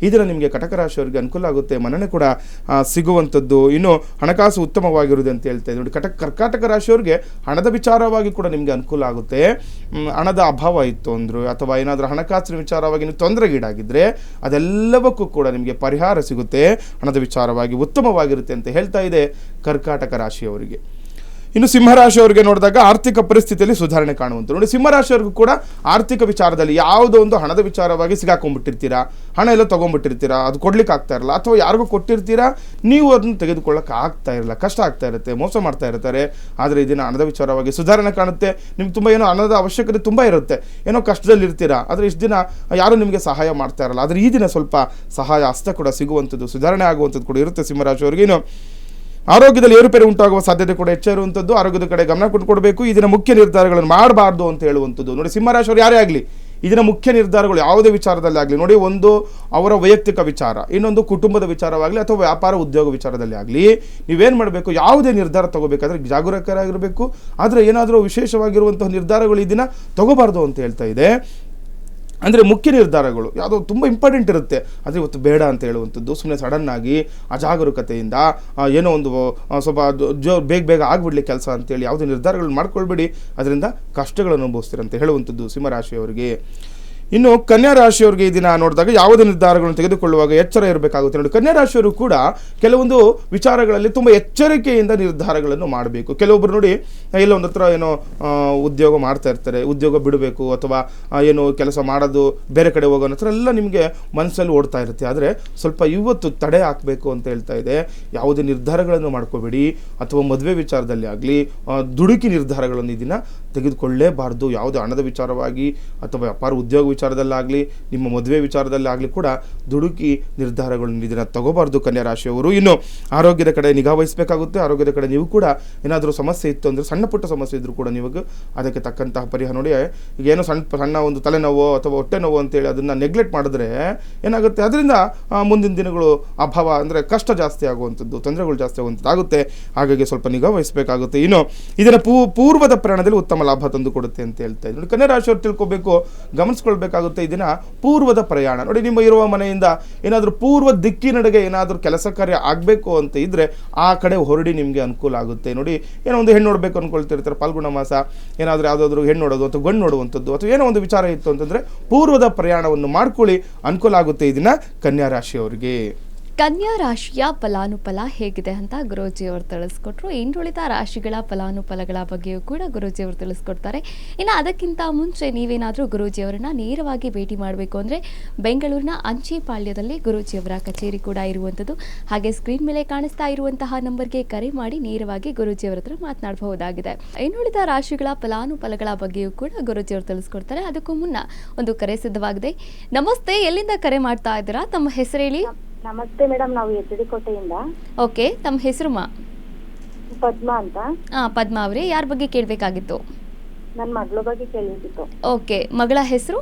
ಇದನ್ನು ನಿಮಗೆ ಕಟಕ ರಾಶಿಯವರಿಗೆ ಅನುಕೂಲ ಆಗುತ್ತೆ, ಮನ್ನಣೆ ಕೂಡ ಸಿಗುವಂಥದ್ದು. ಇನ್ನು ಹಣಕಾಸು ಉತ್ತಮವಾಗಿರುವುದು ಅಂತ ಹೇಳ್ತಾ ಇದೆ. ನೋಡಿ ಕರ್ಕಾಟಕ ರಾಶಿಯವರಿಗೆ ಹಣದ ವಿಚಾರವಾಗಿ ಕೂಡ ನಿಮಗೆ ಅನುಕೂಲ ಆಗುತ್ತೆ. ಹಣದ ಅಭಾವ ಇತ್ತು ಅಂದರು ಅಥವಾ ಏನಾದರೂ ಹಣಕಾಸಿನ ವಿಚಾರವಾಗಿ ನೀವು ತೊಂದರೆಗೀಡಾಗಿದ್ದರೆ ಅದೆಲ್ಲವಕ್ಕೂ ಕೂಡ ನಿಮಗೆ ಪರಿಹಾರ ಸಿಗುತ್ತೆ, ಹಣದ ವಿಚಾರವಾಗಿ ಉತ್ತಮವಾಗಿರುತ್ತೆ ಅಂತ ಹೇಳ್ತಾ ಇದೆ ಕರ್ಕಾಟಕ ರಾಶಿಯವರಿಗೆ. ಇನ್ನು ಸಿಂಹರಾಶಿಯವರಿಗೆ ನೋಡಿದಾಗ ಆರ್ಥಿಕ ಪರಿಸ್ಥಿತಿಯಲ್ಲಿ ಸುಧಾರಣೆ ಕಾಣುವಂಥ ನೋಡಿ, ಸಿಂಹರಾಶಿಯವರಿಗೂ ಕೂಡ ಆರ್ಥಿಕ ವಿಚಾರದಲ್ಲಿ ಯಾವುದೋ ಒಂದು ಹಣದ ವಿಚಾರವಾಗಿ ಸಿಗಾಕೊಂಡ್ಬಿಟ್ಟಿರ್ತೀರಾ, ಹಣ ಎಲ್ಲ ತೊಗೊಂಡ್ಬಿಟ್ಟಿರ್ತೀರಾ, ಅದು ಕೊಡ್ಲಿಕ್ಕೆ ಆಗ್ತಾ ಇರಲ್ಲ, ಅಥವಾ ಯಾರಿಗೂ ಕೊಟ್ಟಿರ್ತೀರಾ ನೀವು ಅದನ್ನು ತೆಗೆದುಕೊಳ್ಳೋಕೆ ಆಗ್ತಾ ಇರಲ್ಲ, ಕಷ್ಟ ಆಗ್ತಾ ಇರುತ್ತೆ, ಮೋಸ ಮಾಡ್ತಾ ಇರ್ತಾರೆ. ಆದರೆ ಇದನ್ನು ಹಣದ ವಿಚಾರವಾಗಿ ಸುಧಾರಣೆ ಕಾಣುತ್ತೆ. ನಿಮ್ಗೆ ತುಂಬ ಏನೋ ಹಣದ ಅವಶ್ಯಕತೆ ತುಂಬ ಇರುತ್ತೆ, ಏನೋ ಕಷ್ಟದಲ್ಲಿ ಇರ್ತೀರಾ, ಆದರೆ ಇಷ್ಟು ದಿನ ಯಾರೂ ನಿಮಗೆ ಸಹಾಯ ಮಾಡ್ತಾ ಇರಲ್ಲ, ಆದರೆ ಈ ದಿನ ಸ್ವಲ್ಪ ಸಹಾಯ ಹಸ್ತ ಕೂಡ ಸಿಗುವಂಥದ್ದು, ಸುಧಾರಣೆ ಆಗುವಂಥದ್ದು ಕೂಡ ಇರುತ್ತೆ ಸಿಂಹರಾಶಿಯವರಿಗೆ. ಇನ್ನು ಆರೋಗ್ಯದಲ್ಲಿ ಏರುಪೇರು ಉಂಟಾಗುವ ಸಾಧ್ಯತೆ ಕೂಡ ಹೆಚ್ಚಿರುವಂಥದ್ದು, ಆರೋಗ್ಯದ ಕಡೆ ಗಮನ ಕೊಡಬೇಕು. ಇದನ್ನ ಮುಖ್ಯ ನಿರ್ಧಾರಗಳನ್ನು ಮಾಡಬಾರ್ದು ಅಂತ ಹೇಳುವಂಥದ್ದು. ನೋಡಿ ಸಿಂಹರಾಶಿಯವರು ಯಾರೇ ಆಗಲಿ ಇದನ್ನ ಮುಖ್ಯ ನಿರ್ಧಾರಗಳು ಯಾವುದೇ ವಿಚಾರದಲ್ಲಿ ಆಗಲಿ ನೋಡಿ, ಒಂದು ಅವರ ವೈಯಕ್ತಿಕ ವಿಚಾರ, ಇನ್ನೊಂದು ಕುಟುಂಬದ ವಿಚಾರವಾಗಲಿ ಅಥವಾ ವ್ಯಾಪಾರ ಉದ್ಯೋಗ ವಿಚಾರದಲ್ಲಿ ಆಗಲಿ ನೀವೇನು ಮಾಡಬೇಕು, ಯಾವುದೇ ನಿರ್ಧಾರ ತಗೋಬೇಕಾದ್ರೆ ಜಾಗರೂಕರಾಗಿರಬೇಕು. ಆದರೆ ಏನಾದರೂ ವಿಶೇಷವಾಗಿರುವಂತಹ ನಿರ್ಧಾರಗಳು ಈ ದಿನ ತಗೋಬಾರ್ದು ಅಂತ ಹೇಳ್ತಾ ಇದೆ. ಅಂದರೆ ಮುಖ್ಯ ನಿರ್ಧಾರಗಳು ಯಾವುದೋ ತುಂಬ ಇಂಪಾರ್ಟೆಂಟ್ ಇರುತ್ತೆ, ಆದರೆ ಇವತ್ತು ಬೇಡ ಅಂತ ಹೇಳುವಂಥದ್ದು, ಸುಮ್ಮನೆ ಸಡನ್ನಾಗಿ ಅಜಾಗರೂಕತೆಯಿಂದ ಏನೋ ಒಂದು ಸ್ವಲ್ಪ ಬೇಗ ಆಗಿಬಿಡ್ಲಿ ಕೆಲಸ ಅಂತೇಳಿ ಯಾವುದೇ ನಿರ್ಧಾರಗಳನ್ನು ಮಾಡ್ಕೊಳ್ಬೇಡಿ, ಅದರಿಂದ ಕಷ್ಟಗಳನ್ನು ಅನುಭವಿಸ್ತೀರಂತ ಹೇಳುವಂಥದ್ದು ಸಿಂಹರಾಶಿಯವರಿಗೆ. ಇನ್ನು ಕನ್ಯಾ ರಾಶಿಯವರಿಗೆ ಈ ದಿನ ನೋಡಿದಾಗ ಯಾವುದೇ ನಿರ್ಧಾರಗಳನ್ನು ತೆಗೆದುಕೊಳ್ಳುವಾಗ ಎಚ್ಚರ ಇರಬೇಕಾಗುತ್ತೆ ನೋಡಿ. ಕನ್ಯಾ ರಾಶಿಯವರು ಕೂಡ ಕೆಲವೊಂದು ವಿಚಾರಗಳಲ್ಲಿ ತುಂಬ ಎಚ್ಚರಿಕೆಯಿಂದ ನಿರ್ಧಾರಗಳನ್ನು ಮಾಡಬೇಕು. ಕೆಲವೊಬ್ಬರು ನೋಡಿ ಎಲ್ಲ ಒಂದು ಹತ್ರ ಏನೋ ಉದ್ಯೋಗ ಮಾಡ್ತಾ ಇರ್ತಾರೆ, ಉದ್ಯೋಗ ಬಿಡಬೇಕು ಅಥವಾ ಏನು ಕೆಲಸ ಮಾಡೋದು ಬೇರೆ ಕಡೆ ಹೋಗೋ ಹತ್ರ ಎಲ್ಲ ನಿಮಗೆ ಮನಸ್ಸಲ್ಲಿ ಓಡ್ತಾ ಇರುತ್ತೆ. ಆದರೆ ಸ್ವಲ್ಪ ಇವತ್ತು ತಡೆ ಹಾಕಬೇಕು ಅಂತ ಹೇಳ್ತಾ ಇದೆ. ಯಾವುದೇ ನಿರ್ಧಾರಗಳನ್ನು ಮಾಡ್ಕೋಬೇಡಿ, ಅಥವಾ ಮದುವೆ ವಿಚಾರದಲ್ಲಿ ಆಗಲಿ ದುಡುಕಿ ನಿರ್ಧಾರಗಳನ್ನು ಈ ದಿನ ತೆಗೆದುಕೊಳ್ಳೇಬಾರ್ದು. ಯಾವುದೇ ಹಣದ ವಿಚಾರವಾಗಿ ಅಥವಾ ವ್ಯಾಪಾರ ಉದ್ಯೋಗ ವಿಚಾರದಲ್ಲಾಗಲಿ ನಿಮ್ಮ ಮದುವೆ ವಿಚಾರದಲ್ಲಾಗಲಿ ಕೂಡ ದುಡುಕಿ ನಿರ್ಧಾರಗಳನ್ನು ಇದನ್ನು ತಗೋಬಾರ್ದು ಕನ್ಯಾ ರಾಶಿಯವರು. ಇನ್ನು ಆರೋಗ್ಯದ ಕಡೆ ನಿಗಾ ವಹಿಸಬೇಕಾಗುತ್ತೆ. ಆರೋಗ್ಯದ ಕಡೆ ನೀವು ಕೂಡ ಏನಾದರೂ ಸಮಸ್ಯೆ ಇತ್ತು ಅಂದರೆ, ಸಣ್ಣ ಪುಟ್ಟ ಸಮಸ್ಯೆ ಇದ್ದರೂ ಕೂಡ ನೀವು ಅದಕ್ಕೆ ತಕ್ಕಂತಹ ಪರಿಹಾರ ನೋಡಿ. ಈಗ ಏನೋ ಸಣ್ಣ ಒಂದು ತಲೆನೋವು ಅಥವಾ ಹೊಟ್ಟೆ ನೋವು ಅಂತೇಳಿ ಅದನ್ನು ನೆಗ್ಲೆಕ್ಟ್ ಮಾಡಿದ್ರೆ ಏನಾಗುತ್ತೆ, ಅದರಿಂದ ಮುಂದಿನ ದಿನಗಳು ಅಭಾವ ಅಂದರೆ ಕಷ್ಟ ಜಾಸ್ತಿ ಆಗುವಂಥದ್ದು, ತೊಂದರೆಗಳು ಜಾಸ್ತಿ ಆಗುವಂಥದ್ದು ಆಗುತ್ತೆ. ಹಾಗಾಗಿ ಸ್ವಲ್ಪ ನಿಗಾ ವಹಿಸಬೇಕಾಗುತ್ತೆ. ಇನ್ನು ಇದರ ಪೂರ್ವದ ಪ್ರಯಾಣದಲ್ಲಿ ಉತ್ತಮ ಲಾಭ ತಂದು ಕೊಡುತ್ತೆ ಅಂತ ಹೇಳ್ತಾ ಇದ್ದೀನಿ. ಕನ್ಯಾ ರಾಶಿಯವರು ತಿಳ್ಕೊಬೇಕು, ಗಮನಿಸ್ಕೊಳ್ಬೇಕಾಗುತ್ತೆ. ಇದನ್ನ ಪೂರ್ವದ ಪ್ರಯಾಣ ನೋಡಿ, ನಿಮ್ಮ ಇರುವ ಮನೆಯಿಂದ ಏನಾದರೂ ಪೂರ್ವ ದಿಕ್ಕಿನಡೆಗೆ ಏನಾದರೂ ಕೆಲಸ ಕಾರ್ಯ ಆಗಬೇಕು ಅಂತ ಇದ್ರೆ ಆ ಕಡೆ ಹೊರಡಿ, ನಿಮಗೆ ಅನುಕೂಲ ಆಗುತ್ತೆ. ನೋಡಿ, ಏನೋ ಒಂದು ಹೆಣ್ಣು ನೋಡಬೇಕು ಅನ್ಕೊಳ್ತಿರ್ತಾರೆ, ಫಾಲ್ಗುಣ ಮಾಸ ಏನಾದರೂ ಯಾವುದಾದ್ರೂ ಹೆಣ್ಣು ನೋಡೋದು ಅಥವಾ ಗಂಡು ನೋಡುವಂಥದ್ದು ಅಥವಾ ಏನೋ ಒಂದು ವಿಚಾರ ಇತ್ತು ಅಂತಂದರೆ ಪೂರ್ವದ ಪ್ರಯಾಣವನ್ನು ಮಾಡ್ಕೊಳ್ಳಿ, ಅನುಕೂಲ ಆಗುತ್ತೆ ಇದನ್ನ ಕನ್ಯಾ ರಾಶಿಯವರಿಗೆ. ಕನ್ಯಾ ರಾಶಿಯ ಫಲಾನುಫಲ ಹೇಗಿದೆ ಅಂತ ಗುರೂಜಿಯವರು ತಿಳಿಸ್ಕೊಟ್ರು. ಇನ್ನುಳಿದ ರಾಶಿಗಳ ಫಲಾನುಫಲಗಳ ಬಗ್ಗೆಯೂ ಕೂಡ ಗುರೂಜಿಯವರು ತಿಳಿಸ್ಕೊಡ್ತಾರೆ. ಇನ್ನು ಅದಕ್ಕಿಂತ ಮುಂಚೆ ನೀವೇನಾದರೂ ಗುರೂಜಿಯವರನ್ನ ನೇರವಾಗಿ ಭೇಟಿ ಮಾಡಬೇಕು ಅಂದರೆ ಬೆಂಗಳೂರಿನ ಅಂಚೆಪಾಳ್ಯದಲ್ಲಿ ಗುರೂಜಿಯವರ ಕಚೇರಿ ಕೂಡ ಇರುವಂಥದ್ದು. ಹಾಗೆ ಸ್ಕ್ರೀನ್ ಮೇಲೆ ಕಾಣಿಸ್ತಾ ಇರುವಂತಹ ನಂಬರ್ಗೆ ಕರೆ ಮಾಡಿ ನೇರವಾಗಿ ಗುರೂಜಿಯವರ ಹತ್ರ ಮಾತನಾಡಬಹುದಾಗಿದೆ. ಇನ್ನುಳಿದ ರಾಶಿಗಳ ಫಲಾನುಫಲಗಳ ಬಗ್ಗೆಯೂ ಕೂಡ ಗುರೂಜಿಯವರು ತಿಳಿಸ್ಕೊಡ್ತಾರೆ. ಅದಕ್ಕೂ ಮುನ್ನ ಒಂದು ಕರೆ ಸಿದ್ಧವಾಗಿದೆ. ನಮಸ್ತೆ, ಎಲ್ಲಿಂದ ಕರೆ ಮಾಡ್ತಾ ಇದ್ದೀರಾ? ತಮ್ಮ ಹೆಸರು ಹೇಳಿ. ನಮಸ್ತೆ ಮೇಡಮ್, ನಾವು ಎಚ್.ಡಿ. ಕೋಟೆಯಿಂದ. ಓಕೆ, ತಮ್ಮ ಹೆಸರು ಮಾ? ಪದ್ಮಾ ಅಂತ. ಪದ್ಮಾ ಅವರೇ, ಯಾರ ಬಗ್ಗೆ ಕೇಳಬೇಕಾಗಿತ್ತು? ನನ್ನ ಮಗಳ ಬಗ್ಗೆ ಕೇಳಬೇಕಿತ್ತು. ಓಕೆ, ಮಗಳ ಹೆಸರು?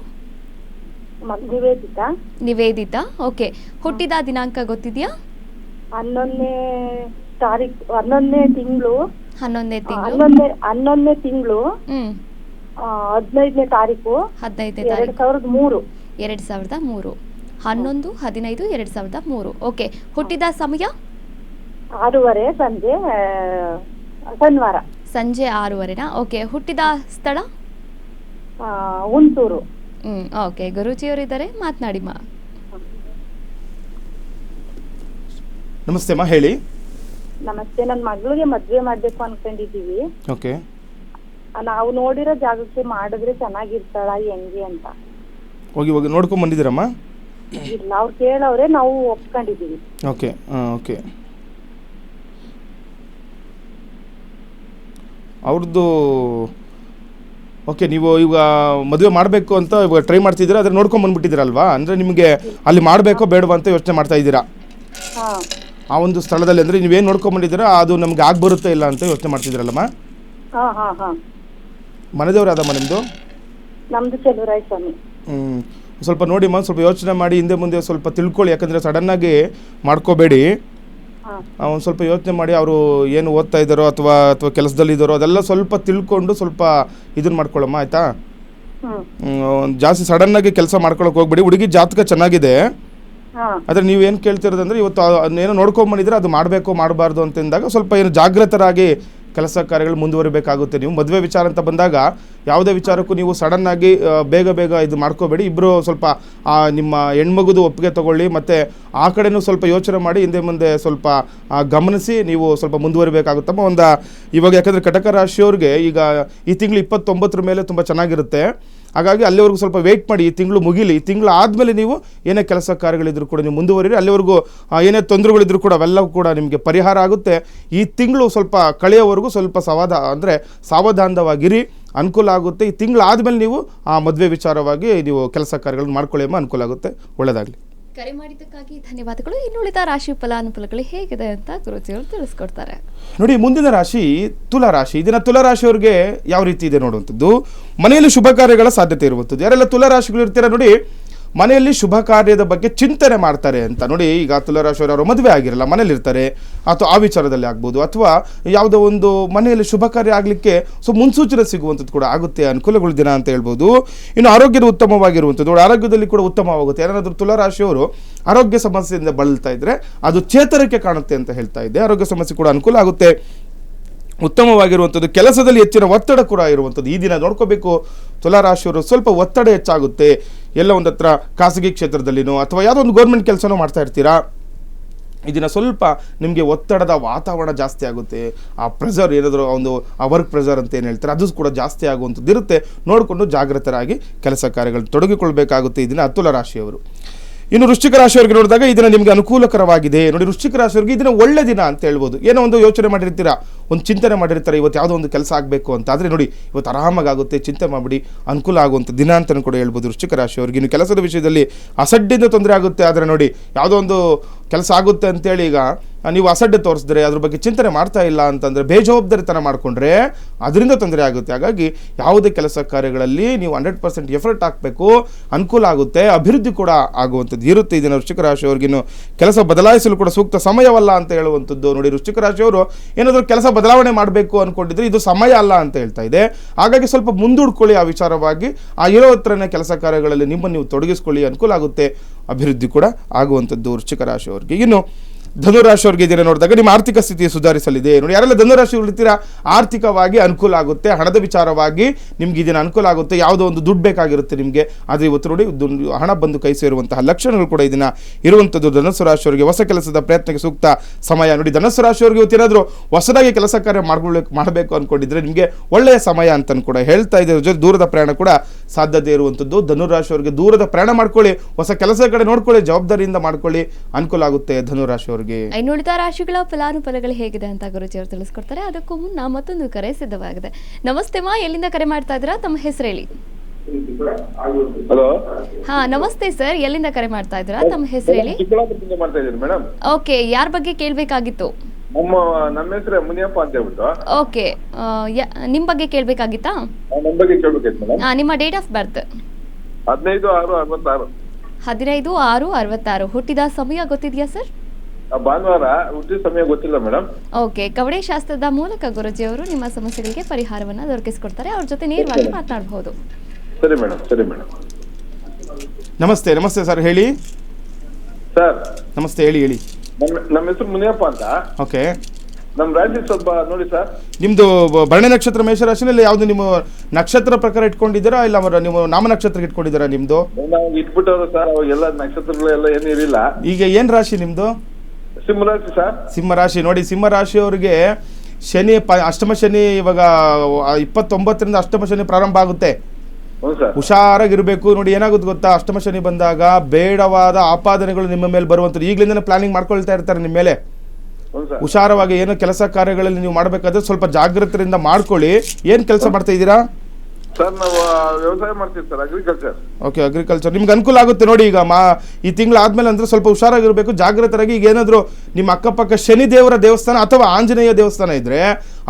ನಿವೇದಿತಾ. ನಿವೇದಿತಾ. ಓಕೆ, ಹುಟ್ಟಿದ ದಿನಾಂಕ ಗೊತ್ತಿದೆಯಾ? 11ನೇ ತಾರೀಕು, 11ನೇ ತಿಂಗಳು. 11ನೇ ತಿಂಗಳು. 11ನೇ ತಿಂಗಳು. 15ನೇ ತಾರೀಕು. 15ನೇ ತಾರೀಕು 2003. 2003. 11/15/2003. ಓಕೆ, ಹುಟ್ಟಿದ ಸಮಯ? 6:30 ಸಂಜೆ, ಶನಿವಾರ. ಸಂಜೆ 6:30ನಾ? ಓಕೆ, ಹುಟ್ಟಿದ ಸ್ಥಳ? ಹುಣಸೂರು. ಓಕೆ, ಗುರೂಜಿಯವರಿದ್ದಾರೆ, ಮಾತನಾಡಿ ಮಾ. ನಮಸ್ತೆ ಮಾ, ಹೇಳಿ. ನಮಸ್ತೆ, ನನ್ನ ಮಗಳಿಗೆ ಮದ್ವೆ ಮಾಡ್ಬೇಕು ಅನ್ಕೊಂಡಿದೀವಿ. ಓಕೆ, ನಾವು ನೋಡಿರೋ ಜಾಗಕ್ಕೆ ಮಾಡಿದ್ರೆ ಚೆನ್ನಾಗಿರ್ತಾಳ ಹೆಂಗೆ ಅಂತ. ಹೋಗಿ ನೋಡ್ಕೊಂಡ್ ಬಂದಿದ್ದೀರಮ್ಮ? ಇಲ್ಲ, ಅವ್ರು ಕೇಳವ್ರೆ, ನಾವು ಒಪ್ಕೊಂಡಿದೀವಿ. ಓಕೆ ಓಕೆ, ಅವ್ರದ್ದು ಓಕೆ. ನೀವು ಈಗ ಮದುವೆ ಮಾಡಬೇಕು ಅಂತ ಇವಾಗ ಟ್ರೈ ಮಾಡ್ತಿದ್ದೀರಾ, ಅದ್ರ ನೋಡ್ಕೊಂಡು ಬಂದ್ಬಿಟ್ಟಿದ್ದೀರಲ್ವಾ? ಅಂದರೆ ನಿಮಗೆ ಅಲ್ಲಿ ಮಾಡಬೇಕೋ ಬೇಡವಾ ಅಂತ ಯೋಚನೆ ಮಾಡ್ತಾ ಇದ್ದೀರಾ ಆ ಒಂದು ಸ್ಥಳದಲ್ಲಿ? ಅಂದರೆ ನೀವೇನು ನೋಡ್ಕೊಂಬಂದಿದ್ದೀರಾ ಅದು ನಮ್ಗೆ ಬರುತ್ತಾ ಇಲ್ಲ ಅಂತ ಯೋಚನೆ ಮಾಡ್ತಿದ್ದೀರಲ್ಲಮ್ಮ? ಮನೆದೇವ್ರು ಯಾವ್ದಮ್ಮ ನಿಮ್ಮದು? ನಮ್ಮದು ಚೆಲುವರಾಯ ಸ್ವಾಮಿ. ಸ್ವಲ್ಪ ನೋಡಿ ಸ್ವಲ್ಪ ಯೋಚನೆ ಮಾಡಿ ಹಿಂದೆ ಮುಂದೆ ಸ್ವಲ್ಪ ತಿಳ್ಕೊಳ್ಳಿ. ಯಾಕಂದರೆ ಸಡನ್ನಾಗಿ ಮಾಡ್ಕೋಬೇಡಿ. ಒಂದು ಸ್ವಲ್ಪ ಯೋಚನೆ ಮಾಡಿ, ಅವರು ಏನು ಓದ್ತಾ ಇದ್ದಾರೋ ಅಥವಾ ಕೆಲಸದಲ್ಲಿ ಇದ್ದಾರೋ ಅದೆಲ್ಲ ಸ್ವಲ್ಪ ತಿಳ್ಕೊಂಡು ಸ್ವಲ್ಪ ಇದನ್ನು ಮಾಡ್ಕೊಳ್ಳಮ್ಮ, ಆಯಿತಾ? ಜಾಸ್ತಿ ಸಡನ್ನಾಗಿ ಕೆಲಸ ಮಾಡ್ಕೊಳಕ್ಕೆ ಹೋಗ್ಬೇಡಿ. ಹುಡುಗಿ ಜಾತಕ ಚೆನ್ನಾಗಿದೆ, ಆದರೆ ನೀವೇನು ಕೇಳ್ತಿರೋದಂದ್ರೆ ಇವತ್ತು ಏನೋ ನೋಡ್ಕೊಂಬಂದಿದ್ರೆ ಅದು ಮಾಡಬೇಕು ಮಾಡಬಾರ್ದು ಅಂತಂದಾಗ ಸ್ವಲ್ಪ ಏನು ಜಾಗೃತರಾಗಿ ಕೆಲಸ ಕಾರ್ಯಗಳು ಮುಂದುವರಿಬೇಕಾಗುತ್ತೆ. ನೀವು ಮದುವೆ ವಿಚಾರ ಅಂತ ಬಂದಾಗ ಯಾವುದೇ ವಿಚಾರಕ್ಕೂ ನೀವು ಸಡನ್ನಾಗಿ ಬೇಗ ಇದು ಮಾಡ್ಕೋಬೇಡಿ. ಇಬ್ಬರು ಸ್ವಲ್ಪ ನಿಮ್ಮ ಹೆಣ್ಮಗುದು ಒಪ್ಪಿಗೆ ತೊಗೊಳ್ಳಿ, ಮತ್ತು ಆ ಕಡೆನೂ ಸ್ವಲ್ಪ ಯೋಚನೆ ಮಾಡಿ ಹಿಂದೆ ಮುಂದೆ ಸ್ವಲ್ಪ ಗಮನಿಸಿ ನೀವು ಸ್ವಲ್ಪ ಮುಂದುವರಿಬೇಕಾಗುತ್ತಮ್ಮ. ಇವಾಗ ಯಾಕಂದರೆ ಕಟಕ ರಾಶಿಯವ್ರಿಗೆ ಈಗ ಈ ತಿಂಗಳು 29 ಮೇಲೆ ತುಂಬ ಚೆನ್ನಾಗಿರುತ್ತೆ. ಹಾಗಾಗಿ ಅಲ್ಲಿವರೆಗೂ ಸ್ವಲ್ಪ ವೆಯ್ಟ್ ಮಾಡಿ, ಈ ತಿಂಗಳು ಮುಗಿಲಿ. ಈ ತಿಂಗಳು ಆದಮೇಲೆ ನೀವು ಏನೇ ಕೆಲಸ ಕಾರ್ಯಗಳಿದ್ರು ಕೂಡ ನೀವು ಮುಂದುವರಿರಿ. ಅಲ್ಲಿವರೆಗೂ ಏನೇ ತೊಂದರೆಗಳಿದ್ರು ಕೂಡ ಅವೆಲ್ಲವೂ ಕೂಡ ನಿಮಗೆ ಪರಿಹಾರ ಆಗುತ್ತೆ. ಈ ತಿಂಗಳು ಸ್ವಲ್ಪ ಕಳೆಯೋವರೆಗೂ ಸ್ವಲ್ಪ ಸಾವಧಾನವಾಗಿರಿ, ಅನುಕೂಲ ಆಗುತ್ತೆ. ಈ ತಿಂಗಳು ಆದಮೇಲೆ ನೀವು ಆ ಮದುವೆ ವಿಚಾರವಾಗಿ ನೀವು ಕೆಲಸ ಕಾರ್ಯಗಳನ್ನು ಮಾಡ್ಕೊಳ್ಳಿ ಅಮ್ಮ, ಅನುಕೂಲ ಆಗುತ್ತೆ. ಒಳ್ಳೆಯದಾಗಲಿ. ಕರೆ ಮಾಡಿದ್ದಕ್ಕಾಗಿ ಧನ್ಯವಾದಗಳು. ಇನ್ನುಳಿದ ರಾಶಿ ಫಲಾನುಫಲಗಳು ಹೇಗಿದೆ ಅಂತ ಗುರೂಜಿಯವರು ತಿಳಿಸ್ಕೊಡ್ತಾರೆ. ನೋಡಿ, ಮುಂದಿನ ರಾಶಿ ತುಲಾ ರಾಶಿ. ಇದನ್ನ ತುಲಾ ರಾಶಿಯವರಿಗೆ ಯಾವ ರೀತಿ ಇದೆ ನೋಡುವಂಥದ್ದು. ಮನೆಯಲ್ಲಿ ಶುಭ ಕಾರ್ಯಗಳ ಸಾಧ್ಯತೆ ಇರುವಂಥದ್ದು. ಯಾರೆಲ್ಲ ತುಲಾ ರಾಶಿಗಳು ಇರ್ತೀರ ನೋಡಿ, ಮನೆಯಲ್ಲಿ ಶುಭ ಕಾರ್ಯದ ಬಗ್ಗೆ ಚಿಂತನೆ ಮಾಡ್ತಾರೆ ಅಂತ. ನೋಡಿ, ಈಗ ತುಲಾ ರಾಶಿಯವರು ಮದುವೆ ಆಗಿರಲ್ಲ, ಮನೇಲಿ ಇರ್ತಾರೆ, ಅಥವಾ ಆ ವಿಚಾರದಲ್ಲಿ ಆಗ್ಬೋದು, ಅಥವಾ ಯಾವುದೋ ಒಂದು ಮನೆಯಲ್ಲಿ ಶುಭ ಕಾರ್ಯ ಆಗಲಿಕ್ಕೆ ಮುನ್ಸೂಚನೆ ಸಿಗುವಂಥದ್ದು ಕೂಡ ಆಗುತ್ತೆ. ಅನುಕೂಲಗಳ ದಿನ ಅಂತ ಹೇಳ್ಬೋದು. ಇನ್ನು ಆರೋಗ್ಯದ ಉತ್ತಮವಾಗಿರುವಂಥದ್ದು. ನೋಡಿ, ಆರೋಗ್ಯದಲ್ಲಿ ಕೂಡ ಉತ್ತಮವಾಗುತ್ತೆ. ಯಾರಾದರೂ ತುಲಾ ರಾಶಿಯವರು ಆರೋಗ್ಯ ಸಮಸ್ಯೆಯಿಂದ ಬಳಲ್ತಾ ಇದ್ರೆ ಅದು ಚೇತರಿಕೆ ಕಾಣುತ್ತೆ ಅಂತ ಹೇಳ್ತಾ ಇದ್ದೆ. ಆರೋಗ್ಯ ಸಮಸ್ಯೆ ಕೂಡ ಅನುಕೂಲ ಆಗುತ್ತೆ. ಉತ್ತಮವಾಗಿರುವಂಥದ್ದು. ಕೆಲಸದಲ್ಲಿ ಹೆಚ್ಚಿನ ಒತ್ತಡ ಕೂಡ ಇರುವಂಥದ್ದು. ಈ ದಿನ ನೋಡ್ಕೋಬೇಕು ತುಲಾ ರಾಶಿಯವರು, ಸ್ವಲ್ಪ ಒತ್ತಡ ಹೆಚ್ಚಾಗುತ್ತೆ. ಎಲ್ಲ ಒಂದು ಹತ್ರ ಖಾಸಗಿ ಕ್ಷೇತ್ರದಲ್ಲಿನೋ ಅಥವಾ ಯಾವುದೋ ಒಂದು ಗೌರ್ಮೆಂಟ್ ಕೆಲಸನೋ ಮಾಡ್ತಾ ಇರ್ತೀರಾ, ಇದನ್ನು ಸ್ವಲ್ಪ ನಿಮಗೆ ಒತ್ತಡದ ವಾತಾವರಣ ಜಾಸ್ತಿ ಆಗುತ್ತೆ. ಆ ಪ್ರೆಷರ್ ಏನಾದರೂ ಒಂದು ಆ ವರ್ಕ್ ಪ್ರೆಷರ್ ಅಂತ ಏನು ಹೇಳ್ತಾರೆ ಅದು ಕೂಡ ಜಾಸ್ತಿ ಆಗುವಂಥದ್ದು ಇರುತ್ತೆ. ನೋಡಿಕೊಂಡು ಜಾಗೃತರಾಗಿ ಕೆಲಸ ಕಾರ್ಯಗಳು ತೊಡಗಿಕೊಳ್ಬೇಕಾಗುತ್ತೆ ಇದನ್ನು ತುಲಾ ರಾಶಿಯವರು. ಇನ್ನು ವೃಶ್ಚಿಕ ರಾಶಿಯವರಿಗೆ ನೋಡಿದಾಗ ಇದನ್ನು ನಿಮಗೆ ಅನುಕೂಲಕರವಾಗಿದೆ. ನೋಡಿ, ವೃಶ್ಚಿಕ ರಾಶಿಯವರಿಗೆ ಇದನ್ನು ಒಳ್ಳೆ ದಿನ ಅಂತ ಹೇಳ್ಬೋದು. ಏನೋ ಒಂದು ಯೋಚನೆ ಮಾಡಿರ್ತೀರಾ, ಒಂದು ಚಿಂತನೆ ಮಾಡಿರ್ತಾರೆ, ಇವತ್ತು ಯಾವುದೋ ಒಂದು ಕೆಲಸ ಆಗಬೇಕು ಅಂತ. ಆದರೆ ನೋಡಿ, ಇವತ್ತು ಆರಾಮಾಗುತ್ತೆ, ಚಿಂತೆ ಮಾಡಿಬಿಡಿ, ಅನುಕೂಲ ಆಗುವಂಥ ದಿನ ಅಂತಲೂ ಕೂಡ ಹೇಳ್ಬೋದು ವೃಶ್ಚಿಕ ರಾಶಿಯವರಿಗೆ. ಇನ್ನು ಕೆಲಸದ ವಿಷಯದಲ್ಲಿ ಅಸಡ್ಡಿಂದ ತೊಂದರೆ ಆಗುತ್ತೆ. ಆದರೆ ನೋಡಿ, ಯಾವುದೋ ಒಂದು ಕೆಲಸ ಆಗುತ್ತೆ ಅಂತೇಳಿ ಈಗ ನೀವು ಅಸಡ್ಡೆ ತೋರಿಸಿದ್ರೆ, ಅದ್ರ ಬಗ್ಗೆ ಚಿಂತನೆ ಮಾಡ್ತಾ ಇಲ್ಲ ಅಂತಂದರೆ, ಬೇಜವಾಬ್ದಾರಿತನ ಮಾಡಿಕೊಂಡ್ರೆ ಅದರಿಂದ ತೊಂದರೆ ಆಗುತ್ತೆ. ಹಾಗಾಗಿ ಯಾವುದೇ ಕೆಲಸ ಕಾರ್ಯಗಳಲ್ಲಿ ನೀವು 100% ಎಫರ್ಟ್ ಹಾಕಬೇಕು, ಅನುಕೂಲ ಆಗುತ್ತೆ, ಅಭಿವೃದ್ಧಿ ಕೂಡ ಆಗುವಂಥದ್ದು ಇರುತ್ತೆ. ಇದನ್ನು ವೃಶ್ಚಿಕ ರಾಶಿಯವ್ರಿಗಿನ್ನು ಕೆಲಸ ಬದಲಾಯಿಸಲು ಕೂಡ ಸೂಕ್ತ ಸಮಯವಲ್ಲ ಅಂತ ಹೇಳುವಂಥದ್ದು. ನೋಡಿ, ವೃಶ್ಚಿಕ ರಾಶಿಯವರು ಏನಾದರೂ ಕೆಲಸ ಬದಲಾವಣೆ ಮಾಡಬೇಕು ಅಂದ್ಕೊಂಡಿದ್ರೆ ಇದು ಸಮಯ ಅಲ್ಲ ಅಂತ ಹೇಳ್ತಾ ಇದೆ. ಹಾಗಾಗಿ ಸ್ವಲ್ಪ ಮುಂದೂಡ್ಕೊಳ್ಳಿ ಆ ವಿಚಾರವಾಗಿ. ಆ ಇರೋ ಹತ್ರನೇ ಕೆಲಸ ಕಾರ್ಯಗಳಲ್ಲಿ ನಿಮ್ಮನ್ನು ನೀವು ತೊಡಗಿಸ್ಕೊಳ್ಳಿ, ಅನುಕೂಲ ಆಗುತ್ತೆ, ಅಭಿವೃದ್ಧಿ ಕೂಡ ಆಗುವಂಥದ್ದು ವೃಶ್ಚಿಕ ರಾಶಿಯವರಿಗೆ. ಇನ್ನು ಧನುರಾಶಿಯವರಿಗೆ ಇದನ್ನು ನೋಡಿದಾಗ ನಿಮ್ಮ ಆರ್ಥಿಕ ಸ್ಥಿತಿ ಸುಧಾರಿಸಲಿದೆ. ನೋಡಿ, ಯಾರೆಲ್ಲ ಧನುರಾಶಿ ಇರ್ತೀರಾ ಆರ್ಥಿಕವಾಗಿ ಅನುಕೂಲ ಆಗುತ್ತೆ, ಹಣದ ವಿಚಾರವಾಗಿ ನಿಮ್ಗೆ ಇದನ್ನು ಅನುಕೂಲ ಆಗುತ್ತೆ. ಯಾವುದೋ ಒಂದು ದುಡ್ಡು ಬೇಕಾಗಿರುತ್ತೆ ನಿಮಗೆ, ಆದರೆ ಇವತ್ತು ನೋಡಿ ಹಣ ಬಂದು ಕೈ ಸೇರುವಂತಹ ಲಕ್ಷಣಗಳು ಕೂಡ ಇದನ್ನು ಇರುವಂಥದ್ದು. ಧನುಸ್ಸು ರಾಶಿಯವರಿಗೆ ಹೊಸ ಕೆಲಸದ ಪ್ರಯತ್ನಕ್ಕೆ ಸೂಕ್ತ ಸಮಯ. ನೋಡಿ, ಧನುಸ್ಸು ರಾಶಿಯವರಿಗೆ ಇವತ್ತೇನಾದರೂ ಹೊಸದಾಗಿ ಕೆಲಸ ಕಾರ್ಯ ಮಾಡಬೇಕು ಅಂದ್ಕೊಂಡಿದ್ರೆ ನಿಮಗೆ ಒಳ್ಳೆಯ ಸಮಯ ಅಂತ ಕೂಡ ಹೇಳ್ತಾ ಇದೆ. ಜೊತೆ ದೂರದ ಪ್ರಯಾಣ ಕೂಡ ಸಾಧ್ಯತೆ ಇರುವಂಥದ್ದು. ಧನುರಾಶಿಯವರಿಗೆ ದೂರದ ಪ್ರಯಾಣ ಮಾಡ್ಕೊಳ್ಳಿ, ಹೊಸ ಕೆಲಸ ಕಡೆ ನೋಡ್ಕೊಳ್ಳಿ, ಜವಾಬ್ದಾರಿಯಿಂದ ಮಾಡ್ಕೊಳ್ಳಿ, ಅನುಕೂಲ ಆಗುತ್ತೆ ಧನುರಾಶಿಯವರಿಗೆ. ಇನ್ನುಳಿದ ರಾಶಿಗಳ ಫಲಾನುಫಲಗಳು ಹೇಗಿದೆ ಅಂತ ಗುರುಜಿಯವರು ತಿಳಿಸ್ಕೊಡ್ತಾರೆ. ಅದಕ್ಕೂ ಮುನ್ನ ಮತ್ತೊಂದು ಕರೆ ಸಿದ್ಧವಾಗಿದೆ. ನಮಸ್ತೆ ಮಾ, ಎಲ್ಲಿಂದ ಕರೆ ಮಾಡ್ತಾ ಇದ್ದೀರಾ? ತಮ್ಮ ಹೆಸರು ಹೇಳಿ. ಹಲೋ. ಹಾ, ನಮಸ್ತೆ ಸರ್, ಎಲ್ಲಿಂದ ಕರೆ ಮಾಡ್ತಾ ಇದ್ದೀರಾ? ತಮ್ಮ ಹೆಸರು ಹೇಳಿ. ಚಿಕ್ಕಬಳ್ಳಾಪುರದಿಂದ ಮಾಡ್ತಾ ಇದ್ದೀನಿ ಮೇಡಮ್. ಓಕೆ, ಯಾರ ಬಗ್ಗೆ ಕೇಳಬೇಕಾಗಿತ್ತು? ನಮ್ಮ ಹೆಸರು ಮುನಿಯಪ್ಪ ಅಂತ ಹೇಳ್ಬಿಟ್ಟು. ಓಕೆ, ನಿಮ್ಮ ಬಗ್ಗೆ ಕೇಳಬೇಕಾಗಿತ್ತಾ? ನಮ್ಮ ಬಗ್ಗೆ ಕೇಳಬೇಕಾಯ್ತು ಮೇಡಮ್. ನಿಮ್ಮ ಡೇಟ್ ಆಫ್ ಬರ್ತ್? 15/6/66. 15/6/66. ಹುಟ್ಟಿದ ಸಮಯ ಗೊತ್ತಿದೆಯಾ ಸರ್? ಭಾನುವಾರ. ಹುಟ್ಟಿದ ಸಮಯ ಗೊತ್ತಿಲ್ಲ ಮೇಡಮ್. ಓಕೆ, ಕವಡೆ ಶಾಸ್ತ್ರದ ಮೂಲಕ ಗುರುಜಿಯವರು ನಿಮ್ಮ ಸಮಸ್ಯೆಗಳಿಗೆ ಪರಿಹಾರವನ್ನ ದೊರಕಿಸಿಕೊಡ್ತಾರೆ. ಅವ್ರ ಜೊತೆ ನೇರವಾಗಿ ಮಾತನಾಡಬಹುದು. ಸರಿ ಮೇಡಮ್, ಸರಿ ಮೇಡಮ್. ನಮಸ್ತೆ. ನಮಸ್ತೆ ಸರ್, ಹೇಳಿ ಸರ್. ನಮಸ್ತೆ, ಹೇಳಿ ಹೇಳಿ. ನಮ್ಮ ಹೆಸರು ಮುನಿಯಪ್ಪ ಅಂತ. ಓಕೆ, ನಮ್ಮ ರಾಶಿ ಸ್ವಲ್ಪ ನೋಡಿ ಸರ್. ನಿಮ್ಮದು ಭರಣಿ ನಕ್ಷತ್ರ ಮೇಷರಾಶಿನಲ್ಲಿ ಯಾವುದು ನಿಮ್ಮ ನಕ್ಷತ್ರ ಪ್ರಕಾರ ಇಟ್ಕೊಂಡಿದ್ದೀರಾ ಇಲ್ಲ ನೀವು ನಾಮ ನಕ್ಷತ್ರ ಇಟ್ಕೊಂಡಿದ್ದೀರಾ? ನಿಮ್ಮದು ನಾವು ಇಟ್ಬಿಟ್ಟವ್ರು ಸರ್, ಅವಾಗೆಲ್ಲ ನಕ್ಷತ್ರಗಳೆಲ್ಲ ಏನು ಇರಲಿಲ್ಲ. ಈಗ ಏನು ರಾಶಿ ನಿಮ್ಮದು? ಸಿಂಹರಾಶಿ ಸರ್. ಸಿಂಹರಾಶಿ. ನೋಡಿ, ಸಿಂಹರಾಶಿಯವರಿಗೆ ಶನಿ ಅಷ್ಟಮ ಶನಿ ಇವಾಗ 29ರಿಂದ ಅಷ್ಟಮ ಶನಿ ಪ್ರಾರಂಭ ಆಗುತ್ತೆ. ಹುಷಾರಾಗಿರ್ಬೇಕು. ನೋಡಿ, ಏನಾಗುತ್ತೆ ಗೊತ್ತಾ, ಅಷ್ಟಮ ಶನಿ ಬಂದಾಗ ಬೇಡವಾದ ಆಪಾದನೆಗಳು ನಿಮ್ಮ ಮೇಲೆ ಬರುವಂಥದ್ದು ಈಗಲಿಂದನೇ ಪ್ಲಾನಿಂಗ್ ಮಾಡ್ಕೊಳ್ತಾ ಇರ್ತಾರೆ ನಿಮ್ಮ ಮೇಲೆ. ಹುಷಾರವಾಗಿ ಏನು ಕೆಲಸ ಕಾರ್ಯಗಳಲ್ಲಿ ನೀವು ಮಾಡಬೇಕಾದ್ರೆ ಸ್ವಲ್ಪ ಜಾಗೃತಿಯಿಂದ ಮಾಡ್ಕೊಳ್ಳಿ. ಏನು ಕೆಲಸ ಮಾಡ್ತಾ ಇದ್ದೀರಾ ಸರ್? ನಾವು ವ್ಯವಸಾಯ ಮಾಡ್ತೀವಿ ಸರ್, ಅಗ್ರಿಕಲ್ಚರ್. ಓಕೆ, ಅಗ್ರಿಕಲ್ಚರ್ ನಿಮ್ಗೆ ಅನುಕೂಲ ಆಗುತ್ತೆ. ನೋಡಿ, ಈಗ ಈ ತಿಂಗಳು ಆದ್ಮೇಲೆ ಅಂದ್ರೆ ಸ್ವಲ್ಪ ಹುಷಾರಾಗಿರ್ಬೇಕು, ಜಾಗೃತರಾಗಿ. ಈಗ ಏನಾದರೂ ನಿಮ್ಮ ಅಕ್ಕಪಕ್ಕ ಶನಿ ದೇವರ ದೇವಸ್ಥಾನ ಅಥವಾ ಆಂಜನೇಯ ದೇವಸ್ಥಾನ ಇದ್ರೆ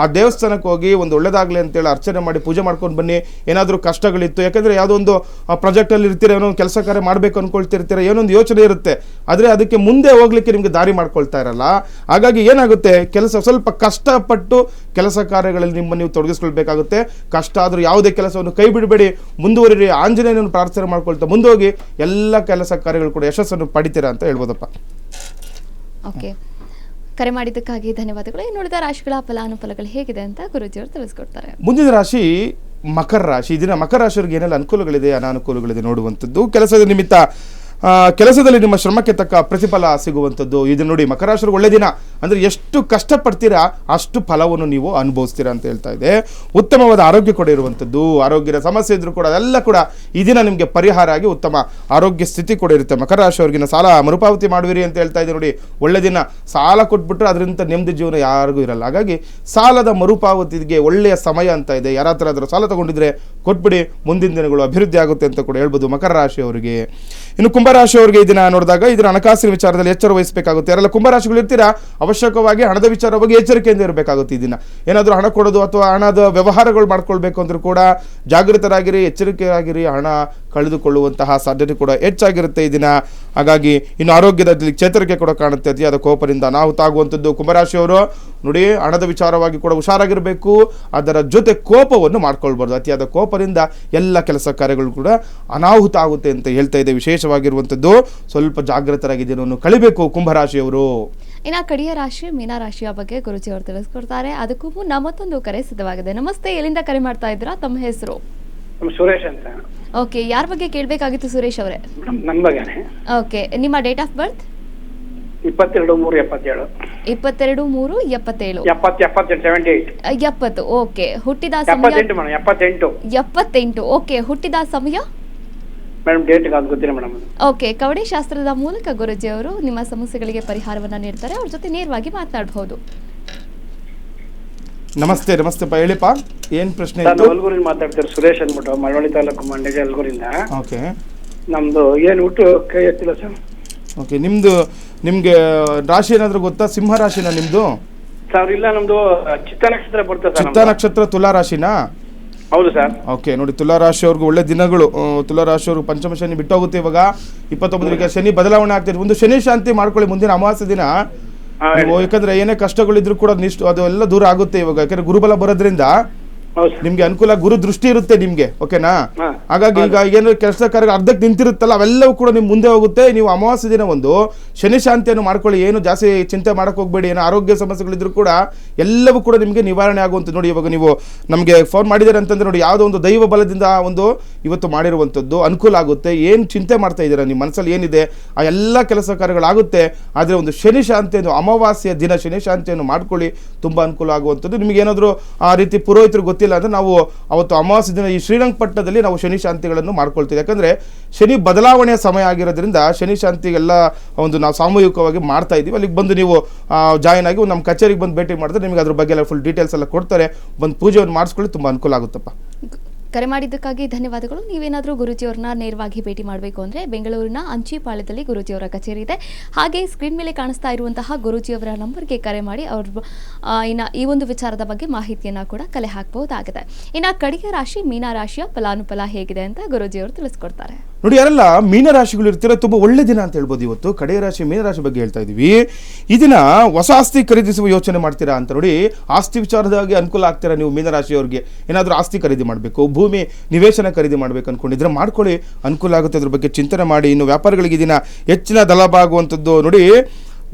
ಆ ದೇವಸ್ಥಾನಕ್ಕೆ ಹೋಗಿ ಒಂದು ಒಳ್ಳೇದಾಗಲಿ ಅಂತೇಳಿ ಅರ್ಚನೆ ಮಾಡಿ ಪೂಜೆ ಮಾಡ್ಕೊಂಡು ಬನ್ನಿ. ಏನಾದರೂ ಕಷ್ಟಗಳಿತ್ತು, ಯಾಕಂದರೆ ಯಾವುದೋ ಒಂದು ಪ್ರಾಜೆಕ್ಟಲ್ಲಿ ಇರ್ತೀರ, ಏನೋ ಒಂದು ಕೆಲಸ ಕಾರ್ಯ ಮಾಡಬೇಕು ಅಂದ್ಕೊಳ್ತಿರ್ತೀರ, ಏನೊಂದು ಯೋಚನೆ ಇರುತ್ತೆ, ಆದರೆ ಅದಕ್ಕೆ ಮುಂದೆ ಹೋಗ್ಲಿಕ್ಕೆ ನಿಮಗೆ ದಾರಿ ಮಾಡ್ಕೊಳ್ತಾ ಇರಲ್ಲ. ಹಾಗಾಗಿ ಏನಾಗುತ್ತೆ, ಕೆಲಸ ಸ್ವಲ್ಪ ಕಷ್ಟಪಟ್ಟು ಕೆಲಸ ಕಾರ್ಯಗಳಲ್ಲಿ ನಿಮ್ಮನ್ನು ನೀವು ತೊಡಗಿಸ್ಕೊಳ್ಬೇಕಾಗುತ್ತೆ. ಕಷ್ಟ ಆದರೂ ಯಾವುದೇ ಕೆಲಸವನ್ನು ಕೈ ಬಿಡಬೇಡಿ, ಮುಂದುವರಿರಿ. ಆಂಜನೇಯನನ್ನು ಪ್ರಾರ್ಥನೆ ಮಾಡ್ಕೊಳ್ತಾ ಮುಂದೋಗಿ ಎಲ್ಲ ಕೆಲಸ ಕಾರ್ಯಗಳು ಕೂಡ ಯಶಸ್ಸನ್ನು ಪಡಿತೀರಾ ಅಂತ ಹೇಳ್ಬೋದಪ್ಪ. ಓಕೆ, ಕರೆ ಮಾಡಿದ್ದಕ್ಕಾಗಿ ಧನ್ಯವಾದಗಳು. ಇನ್ನುಳಿದ ರಾಶಿಗಳ ಫಲಾನುಫಲಗಳು ಹೇಗಿದೆ ಅಂತ ಗುರುಜಿಯವರು ತಿಳಿಸ್ಕೊಡ್ತಾರೆ. ಮುಂದಿನ ರಾಶಿ ಮಕರ ರಾಶಿ. ಇದನ್ನ ಮಕರ ರಾಶಿಯವರಿಗೆ ಏನೆಲ್ಲ ಅನುಕೂಲಗಳಿದೆ, ಅನಾನುಕೂಲಗಳಿದೆ ನೋಡುವಂಥದ್ದು. ಕೆಲಸದ ನಿಮಿತ್ತ ಕೆಲಸದಲ್ಲಿ ನಿಮ್ಮ ಶ್ರಮಕ್ಕೆ ತಕ್ಕ ಪ್ರತಿಫಲ ಸಿಗುವಂಥದ್ದು. ಇದನ್ನು ನೋಡಿ, ಮಕರ ರಾಶಿಯವರಿಗೆ ಒಳ್ಳೆ ದಿನ. ಅಂದರೆ ಎಷ್ಟು ಕಷ್ಟಪಡ್ತೀರಾ ಅಷ್ಟು ಫಲವನ್ನು ನೀವು ಅನುಭವಿಸ್ತೀರಾ ಅಂತ ಹೇಳ್ತಾ ಇದೆ. ಉತ್ತಮವಾದ ಆರೋಗ್ಯ ಕೂಡ ಇರುವಂಥದ್ದು. ಆರೋಗ್ಯದ ಸಮಸ್ಯೆ ಇದ್ರೂ ಕೂಡ ಅದೆಲ್ಲ ಕೂಡ ಈ ದಿನ ನಿಮಗೆ ಪರಿಹಾರ ಆಗಿ ಉತ್ತಮ ಆರೋಗ್ಯ ಸ್ಥಿತಿ ಕೂಡ ಇರುತ್ತೆ. ಮಕರ ರಾಶಿಯವರಿಗಿನ ಸಾಲ ಮರುಪಾವತಿ ಮಾಡುವಿರಿ ಅಂತ ಹೇಳ್ತಾ ಇದೆ. ನೋಡಿ, ಒಳ್ಳೆ ದಿನ. ಸಾಲ ಕೊಟ್ಬಿಟ್ರೆ ಅದರಿಂದ ನೆಮ್ಮದಿ ಜೀವನ ಯಾರಿಗೂ ಇರಲ್ಲ. ಹಾಗಾಗಿ ಸಾಲದ ಮರುಪಾವತಿಗೆ ಒಳ್ಳೆಯ ಸಮಯ ಅಂತ ಇದೆ. ಯಾರ ಹತ್ರ ಅದರ ಸಾಲ ತಗೊಂಡಿದ್ರೆ ಕೊಟ್ಬಿಡಿ, ಮುಂದಿನ ದಿನಗಳು ಅಭಿವೃದ್ಧಿ ಆಗುತ್ತೆ ಅಂತ ಕೂಡ ಹೇಳ್ಬೋದು ಮಕರ ರಾಶಿಯವರಿಗೆ. ಇನ್ನು ಕುಂಭರಾಶಿಯವರಿಗೆ ಇದನ್ನ ನೋಡಿದಾಗ ಇದರ ಹಣಕಾಸಿನ ವಿಚಾರದಲ್ಲಿ ಎಚ್ಚರ ವಹಿಸಬೇಕಾಗುತ್ತೆ. ಯಾರೆಲ್ಲ ಕುಂಭರಾಶಿಗಳು ಇರ್ತೀರಾ ಅವಶ್ಯಕವಾಗಿ ಹಣದ ವಿಚಾರವಾಗಿ ಎಚ್ಚರಿಕೆಯಿಂದ ಇರಬೇಕಾಗುತ್ತೆ. ಇದನ್ನ ಏನಾದರೂ ಹಣ ಕೊಡೋದು ಅಥವಾ ಹಣದ ವ್ಯವಹಾರಗಳು ಮಾಡ್ಕೊಳ್ಬೇಕು ಅಂದ್ರೂ ಕೂಡ ಜಾಗೃತರಾಗಿರಿ, ಎಚ್ಚರಿಕೆಯಾಗಿರಿ. ಹಣ ಕಳೆದುಕೊಳ್ಳುವಂತಹ ಸಾಧ್ಯತೆ ಕೂಡ ಹೆಚ್ಚಾಗಿರುತ್ತೆ ಈ ದಿನ. ಹಾಗಾಗಿ ಇನ್ನು ಆರೋಗ್ಯದಲ್ಲಿ ಚೇತರಿಕೆ ಕೂಡ ಕಾಣುತ್ತೆ. ಅತಿಯಾದ ಕೋಪದಿಂದ ಅನಾಹುತ ಆಗುವಂಥದ್ದು. ಕುಂಭರಾಶಿಯವರು ನೋಡಿ, ಹಣದ ವಿಚಾರವಾಗಿ ಕೂಡ ಹುಷಾರಾಗಿರಬೇಕು. ಅದರ ಜೊತೆ ಕೋಪವನ್ನು ಮಾಡ್ಕೊಳ್ಬಾರ್ದು. ಅತಿಯಾದ ಕೋಪದಿಂದ ಎಲ್ಲ ಕೆಲಸ ಕಾರ್ಯಗಳು ಕೂಡ ಅನಾಹುತ ಆಗುತ್ತೆ ಅಂತ ಹೇಳ್ತಾ ಇದೆ. ವಿಶೇಷವಾಗಿರುವಂಥದ್ದು ಸ್ವಲ್ಪ ಜಾಗೃತರಾಗಿದ್ದೇನೆ ಕಳಿಬೇಕು ಕುಂಭರಾಶಿಯವರು. ಇನ್ನು ಕಡೆಯ ರಾಶಿ ಮೀನರಾಶಿಯ ಬಗ್ಗೆ ಗುರುಜಿಯವರು ತಿಳಿಸ್ಕೊಡ್ತಾರೆ. ಅದಕ್ಕೂ ಮುನ್ನ ಮತ್ತೊಂದು ಕರೆ ಸಿದ್ಧವಾಗಿದೆ. ನಮಸ್ತೆ, ಎಲ್ಲಿಂದ ಕರೆ ಮಾಡ್ತಾ ಇದ್ದೀರಾ? ತಮ್ಮ ಹೆಸರು? ನಮ್ಮ ಸುರೇಶ್ ಅಂತ. ಓಕೆ, ಯಾರ ಬಗ್ಗೆ ಕೇಳಬೇಕಾಗಿತ್ತು ಸುರೇಶ್ ಅವರೇ? ನನ್ನ ಬಗ್ಗೆನೆ. ಓಕೆ, ನಿಮ್ಮ ಡೇಟ್ ಆಫ್ ಬರ್ತ್? 22/3/77. 22/3/77. 78. 70. ಓಕೆ, ಹುಟ್ಟಿದ ಸಮಯ? 78 ಮೇಡಮ್. 78. ಓಕೆ, ಹುಟ್ಟಿದ ಸಮಯ ಮೇಡಮ್ ಡೇಟ್ ಅದು ಗೊತ್ತಿಲ್ಲ ಮೇಡಮ್. ಓಕೆ, ಕವಡೆ ಶಾಸ್ತ್ರದ ಮೂಲಕ ಗುರುಜಿ ಅವರು ನಿಮ್ಮ ಸಮಸ್ಯೆಗಳಿಗೆ ಪರಿಹಾರವನ್ನ ನೀಡ್ತಾರೆ. ಅವ್ರ ಜೊತೆ ನೇರವಾಗಿ ಮಾತನಾಡಬಹುದು. ನಮಸ್ತೆ. ನಮಸ್ತೆಪ್ಪ, ಹೇಳಿಪ್ಪ, ಏನ್ ಪ್ರಶ್ನೆ ನಾನು ಇತ್ತು? ಅಲ್ಗೂರಿಂದ ಮಾತಾಡ್ತಾರೆ, ಸುರೇಶ್ ಅಂದ್ಬಿಟ್ಟು, ಮಳವಳ್ಳಿ ತಾಲೂಕು ಮಂಡ್ಯ ಅಲ್ಗೂರಿಂದ. ಓಕೆ ನಮ್ದು ಏನು ಹುಟ್ಟು ಕೈ ಎತ್ತಿಲ್ಲ ಸರ್. ಓಕೆ, ನಿಮ್ಗೆ ರಾಶಿ ಏನಾದ್ರು ಗೊತ್ತಾ? ಸಿಂಹ ರಾಶಿನಾ ನಿಮ್ದು? ಸರ್ ಇಲ್ಲ, ನಮ್ದು ಚಿತ್ತ ನಕ್ಷತ್ರ ಬರ್ತದೆ ಸರ್. ಚಿತ್ತ ನಕ್ಷತ್ರ ತುಲಾ ರಾಶಿನಾ? ಹೌದು ಸರ್. ಓಕೆ, ನೋಡಿ, ತುಲಾ ರಾಶಿಯವ್ರಿಗೆ ಒಳ್ಳೆ ದಿನಗಳು. ತುಲಾ ರಾಶಿಯವ್ರಿಗೆ ಪಂಚಮ ಶನಿ ಬಿಟ್ಟೋಗುತ್ತೆ ಇವಾಗ. 29ಕ್ಕೆ ಶನಿ ಬದಲಾವಣೆ ಆಗ್ತಿದೆ. ಒಂದು ಶನಿ ಶಾಂತಿ ಮಾಡ್ಕೊಳ್ಳಿ ಮುಂದಿನ ಅಮಾವಾಸ್ಯ ದಿನ. ನೀವು ಯಾಕಂದ್ರೆ ಏನೇ ಕಷ್ಟಗಳಿದ್ರು ಕೂಡ ಅದು ಎಲ್ಲ ದೂರ ಆಗುತ್ತೆ ಇವಾಗ. ಯಾಕಂದ್ರೆ ಗುರುಬಲ ಬರೋದ್ರಿಂದ ನಿಮ್ಗೆ ಅನುಕೂಲ, ಗುರು ದೃಷ್ಟಿ ಇರುತ್ತೆ ನಿಮ್ಗೆ. ಓಕೆನಾ? ಹಾಗಾಗಿ ಈಗ ಏನು ಕೆಲಸ ಕಾರ್ಯ ಅರ್ಧಕ್ಕೆ ನಿಂತಿರುತ್ತಲ್ಲ, ಅವೆಲ್ಲವೂ ಕೂಡ ನಿಮ್ ಮುಂದೆ ಹೋಗುತ್ತೆ. ನೀವು ಅಮಾವಾಸ್ಯ ದಿನ ಒಂದು ಶನಿ ಶಾಂತಿಯನ್ನು ಮಾಡ್ಕೊಳ್ಳಿ. ಏನು ಜಾಸ್ತಿ ಚಿಂತೆ ಮಾಡಕ್ ಹೋಗ್ಬೇಡಿ. ಏನೋ ಆರೋಗ್ಯ ಸಮಸ್ಯೆಗಳಿದ್ರು ಕೂಡ ಎಲ್ಲವೂ ಕೂಡ ನಿಮ್ಗೆ ನಿವಾರಣೆ ಆಗುವಂಥದ್ದು. ನೋಡಿ, ಇವಾಗ ನೀವು ನಮ್ಗೆ ಫೋನ್ ಮಾಡಿದಾರೆ ಅಂತಂದ್ರೆ ನೋಡಿ, ಯಾವುದೋ ಒಂದು ದೈವ ಬಲದಿಂದ ಒಂದು ಇವತ್ತು ಮಾಡಿರುವಂಥದ್ದು ಅನುಕೂಲ ಆಗುತ್ತೆ. ಏನ್ ಚಿಂತೆ ಮಾಡ್ತಾ ಇದ್ದೀರಾ, ನಿಮ್ಮ ಮನಸ್ಸಲ್ಲಿ ಏನಿದೆ ಆ ಎಲ್ಲ ಕೆಲಸ ಕಾರ್ಯಗಳಾಗುತ್ತೆ. ಆದ್ರೆ ಒಂದು ಶನಿ ಶಾಂತಿಯನ್ನು, ಅಮಾವಾಸ್ಯ ದಿನ ಶನಿ ಶಾಂತಿಯನ್ನು ಮಾಡ್ಕೊಳ್ಳಿ, ತುಂಬಾ ಅನುಕೂಲ ಆಗುವಂಥದ್ದು. ನಿಮ್ಗೆ ಏನಾದ್ರು ಆ ರೀತಿ ಪುರೋಹಿತರು ಗೊತ್ತಿಲ್ಲ ಅಂದ್ರೆ ನಾವು ಅವತ್ತು ಅಮಾವಾಸ್ಯ ದಿನ ಈ ಶ್ರೀರಂಗಪಟ್ಟಣದಲ್ಲಿ ನಾವು ಶನಿ ಶಾಂತಿಗಳನ್ನು ಮಾಡ್ಕೊಳ್ತೀವಿ. ಯಾಕಂದ್ರೆ ಶನಿ ಬದಲಾವಣೆಯ ಸಮಯ ಆಗಿರೋದ್ರಿಂದ ಶನಿ ಶಾಂತಿಗೆಲ್ಲ ಒಂದು ನಾವು ಸಾಮೂಹಿಕವಾಗಿ ಮಾಡ್ತಾ ಇದೀವಿ. ಅಲ್ಲಿಗೆ ಬಂದು ನೀವು ಜಾಯಿನ್ ಆಗಿ ನಮ್ಮ ಕಚೇರಿಗೆ ಬಂದು ಭೇಟಿ ಮಾಡಿದ್ರೆ ನಿಮಗೆ ಅದ್ರ ಬಗ್ಗೆ ಎಲ್ಲ ಫುಲ್ ಡೀಟೇಲ್ಸ್ ಎಲ್ಲ ಕೊಡ್ತಾರೆ. ಬಂದು ಪೂಜೆಯನ್ನು ಮಾಡಿಸ್ಕೊಳ್ಳಿ, ತುಂಬಾ ಅನುಕೂಲ ಆಗುತ್ತಪ್ಪ. ಕರೆ ಮಾಡಿದ್ದಕ್ಕಾಗಿ ಧನ್ಯವಾದಗಳು. ನೀವೇನಾದರೂ ಗುರುಜಿಯವ್ರನ್ನ ನೇರವಾಗಿ ಭೇಟಿ ಮಾಡಬೇಕು ಅಂದರೆ ಬೆಂಗಳೂರಿನ ಅಂಚಿಪಾಳ್ಯದಲ್ಲಿ ಗುರುಜಿಯವರ ಕಚೇರಿ ಇದೆ. ಹಾಗೆ ಸ್ಕ್ರೀನ್ ಮೇಲೆ ಕಾಣಿಸ್ತಾ ಇರುವಂತಹ ಗುರುಜಿಯವರ ನಂಬರ್ಗೆ ಕರೆ ಮಾಡಿ ಅವರು ಇನ್ನು ಈ ಒಂದು ವಿಚಾರದ ಬಗ್ಗೆ ಮಾಹಿತಿಯನ್ನು ಕೂಡ ಕಲೆ ಹಾಕಬಹುದಾಗಿದೆ. ಇನ್ನು ಕಡೆಯ ರಾಶಿ ಮೀನರಾಶಿಯ ಫಲಾನುಫಲ ಹೇಗಿದೆ ಅಂತ ಗುರುಜಿಯವರು ತಿಳಿಸ್ಕೊಡ್ತಾರೆ. ನೋಡಿ, ಯಾರೆಲ್ಲ ಮೀನರಾಶಿಗಳು ಇರ್ತೀರ, ತುಂಬಾ ಒಳ್ಳೆ ದಿನ ಅಂತ ಹೇಳ್ಬೋದು. ಇವತ್ತು ಕಡೆಯ ರಾಶಿ ಮೀನರಾಶಿ ಬಗ್ಗೆ ಹೇಳ್ತಾ ಇದೀವಿ. ಈ ದಿನ ಹೊಸ ಆಸ್ತಿ ಖರೀದಿಸುವ ಯೋಚನೆ ಮಾಡ್ತೀರಾ ಅಂತ. ನೋಡಿ, ಆಸ್ತಿ ವಿಚಾರದಾಗಿ ಅನುಕೂಲ ಆಗ್ತೀರಾ ನೀವು ಮೀನರಾಶಿಯವರಿಗೆ. ಏನಾದರೂ ಆಸ್ತಿ ಖರೀದಿ ಮಾಡಬೇಕು, ಭೂಮಿ ನಿವೇಶನ ಖರೀದಿ ಮಾಡ್ಬೇಕು ಅನ್ಕೊಂಡಿದ್ರೆ ಮಾಡ್ಕೊಳ್ಳಿ, ಅನುಕೂಲ ಆಗುತ್ತೆ. ಅದ್ರ ಬಗ್ಗೆ ಚಿಂತನೆ ಮಾಡಿ. ಇನ್ನು ವ್ಯಾಪಾರಿಗಳಿಗೆ ದಿನ ಹೆಚ್ಚಿನ ಲಾಭ ಆಗುವಂಥದ್ದು. ನೋಡಿ,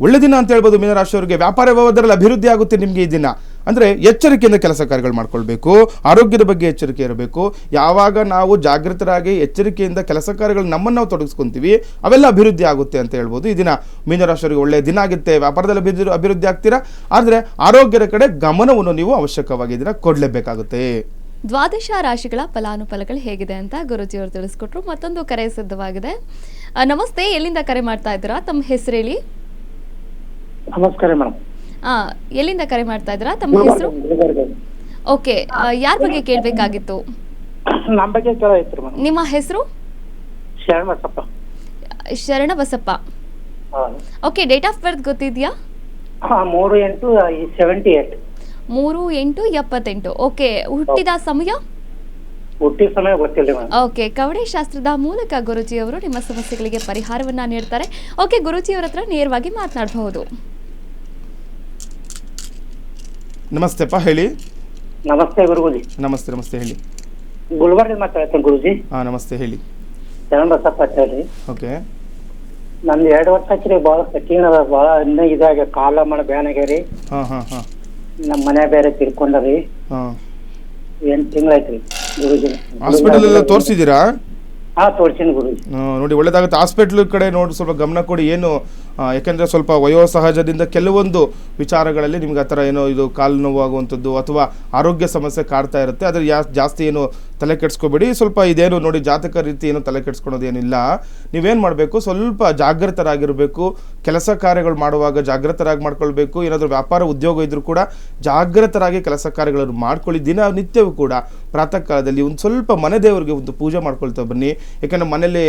ಒಳ್ಳೆ ದಿನ ಅಂತ ಹೇಳ್ಬೋದು ಮೀನರಾಶಿಯವರಿಗೆ. ವ್ಯಾಪಾರ ವ್ಯವಹಾರದಲ್ಲಿ ಅಭಿವೃದ್ಧಿ ಆಗುತ್ತೆ ನಿಮಗೆ ಈ ದಿನ. ಅಂದರೆ ಎಚ್ಚರಿಕೆಯಿಂದ ಕೆಲಸ ಕಾರ್ಯಗಳು ಮಾಡ್ಕೊಳ್ಬೇಕು. ಆರೋಗ್ಯದ ಬಗ್ಗೆ ಎಚ್ಚರಿಕೆ ಇರಬೇಕು. ಯಾವಾಗ ನಾವು ಜಾಗೃತರಾಗಿ ಎಚ್ಚರಿಕೆಯಿಂದ ಕೆಲಸ ಕಾರ್ಯಗಳು ನಮ್ಮನ್ನು ನಾವು ತೊಡಗಿಸ್ಕೊಂತೀವಿ, ಅವೆಲ್ಲ ಅಭಿವೃದ್ಧಿ ಆಗುತ್ತೆ ಅಂತ ಹೇಳ್ಬೋದು. ಈ ದಿನ ಮೀನರಾಶಿಯವರಿಗೆ ಒಳ್ಳೆಯ ದಿನ ಆಗುತ್ತೆ. ವ್ಯಾಪಾರದಲ್ಲಿ ಅಭಿವೃದ್ಧಿ ಆಗ್ತೀರಾ. ಆದರೆ ಆರೋಗ್ಯದ ಕಡೆ ಗಮನವನ್ನು ನೀವು ಅವಶ್ಯಕವಾಗಿ ಇದನ್ನ ಕೊಡಲೇಬೇಕಾಗುತ್ತೆ. ದ್ವಾದಶ ರಾಶಿಗಳ ಫಲಾನುಫಲಗಳು ಹೇಗಿದೆ ಅಂತ ಗುರುಜಿಯವರು ತಿಳಿಸ್ಕೊಟ್ರು. ಮತ್ತೊಂದು ಕರೆ ಸಿದ್ಧವಾಗಿದೆ. ನಮಸ್ತೆ, ಎಲ್ಲಿಂದ ಕರೆ ಮಾಡ್ತಾ ಇದ್ದೀರಾ? ತಮ್ಮ ಹೆಸರು ಹೇಳಿ. ನಮಸ್ಕಾರ ಮೇಡಮ್. ಎಲ್ಲಿಂದ ಕರೆ ಮಾಡ್ತಾ ಇದ್ದೀರಾ? ತಮ್ಮ ಹೆಸರು? ಓಕೆ, ಯಾರ ಬಗ್ಗೆ ಕೇಳಬೇಕಾಗಿತ್ತು? ನಮ್ಮ ಬಗ್ಗೆ ಕೇಳಾಯ್ತು ಮೇಡಮ್. ನಿಮ್ಮ ಹೆಸರು? Sharanabasappa. Sharanabasappa. Okay, date of birth ಗೊತ್ತಿದೆಯಾ? 3/8/78. 3/8/78. ಓಕೆ, ಹುಟ್ಟಿದ ಸಮಯ? ಹುಟ್ಟಿದ ಸಮಯ ಗೊತ್ತಿಲ್ಲ ಮೇಡಮ್. ಓಕೆ, ಕವಡೆ ಶಾಸ್ತ್ರದ ಮೂಲಕ ಗುರುಜಿಯವರು ನಿಮ್ಮ ಸಮಸ್ಯೆಗಳಿಗೆ ಪರಿಹಾರವನ್ನ ನೀಡ್ತಾರೆ. ಓಕೆ, ಗುರುಜಿಯವರ ಹತ್ರ ನೇರವಾಗಿ ಮಾತನಾಡಬಹುದು. ನಮಸ್ತೆಪ್ಪ, ಹೇಳಿ. ನಮಸ್ತೆ ಗುರುಜಿ. ನಮಸ್ತೆ. ನಮಸ್ತೆ, ಹೇಳಿ. ಗುಲ್ಬರ್ಗ ಮಾತಾಡ್ತೇನೆ ಗುರುಜಿ. ನಮಸ್ತೆ, ಹೇಳಿ. ಶರಣಬಸಪ್ಪ ಅಂತ ಹೇಳಿ. ಓಕೆ, ನಂದು 2 ವರ್ಷ ಆಯ್ತು ರೀ. ಭಾಳ ಕಠಿಣ ಅದ, ಭಾಳ ಇನ್ನೂ ಇದಾಗ ಕಾಲ ಮಾಡ ಬ್ಯಾನಾಗ್ಯಾರಿ. ನಮ್ಮ ಮನೆ ಬೇರೆ ತಿರ್ಕೊಂಡ್ರಿ. 8 ತಿಂಗಳಾಯ್ತು ರೀ ಗುರುಜಿ. ಹಾಸ್ಪಿಟಲ್ ಎಲ್ಲ ತೋರಿಸಿದ್ದೀರಾ? ತೋರ್ಸಿನಿ ಗುರುಜಿ. ನೋಡಿ, ಒಳ್ಳೇದಾಗುತ್ತೆ. ಹಾಸ್ಪಿಟ್ಲ್ ಕಡೆ ನೋಡಿ ಸ್ವಲ್ಪ ಗಮನ ಕೊಡಿ. ಏನು ಯಾಕೆಂದರೆ ಸ್ವಲ್ಪ ವಯೋಸಹಜದಿಂದ ಕೆಲವೊಂದು ವಿಚಾರಗಳಲ್ಲಿ ನಿಮ್ಗೆ ಆ ಥರ ಏನೋ ಇದು ಕಾಲು ನೋವು ಆಗುವಂಥದ್ದು ಅಥವಾ ಆರೋಗ್ಯ ಸಮಸ್ಯೆ ಕಾಡ್ತಾ ಇರುತ್ತೆ. ಆದರೆ ಜಾಸ್ತಿ ಏನು ತಲೆ ಕೆಡಿಸ್ಕೋಬೇಡಿ. ಸ್ವಲ್ಪ ಇದೇನು ನೋಡಿ, ಜಾತಕ ರೀತಿ ಏನು ತಲೆ ಕೆಡಿಸ್ಕೊಳೋದೇನಿಲ್ಲ. ನೀವೇನು ಮಾಡಬೇಕು, ಸ್ವಲ್ಪ ಜಾಗೃತರಾಗಿರಬೇಕು. ಕೆಲಸ ಕಾರ್ಯಗಳು ಮಾಡುವಾಗ ಜಾಗೃತರಾಗಿ ಮಾಡ್ಕೊಳ್ಬೇಕು. ಏನಾದರೂ ವ್ಯಾಪಾರ ಉದ್ಯೋಗ ಇದ್ರೂ ಕೂಡ ಜಾಗೃತರಾಗಿ ಕೆಲಸ ಕಾರ್ಯಗಳನ್ನು ಮಾಡ್ಕೊಳ್ಳಿ. ದಿನನಿತ್ಯವೂ ಕೂಡ ಪ್ರಾತಃ ಕಾಲದಲ್ಲಿ ಒಂದು ಸ್ವಲ್ಪ ಮನೆ ದೇವರಿಗೆ ಒಂದು ಪೂಜೆ ಮಾಡ್ಕೊಳ್ತಾ ಬನ್ನಿ. ಯಾಕಂದರೆ ಮನೇಲಿ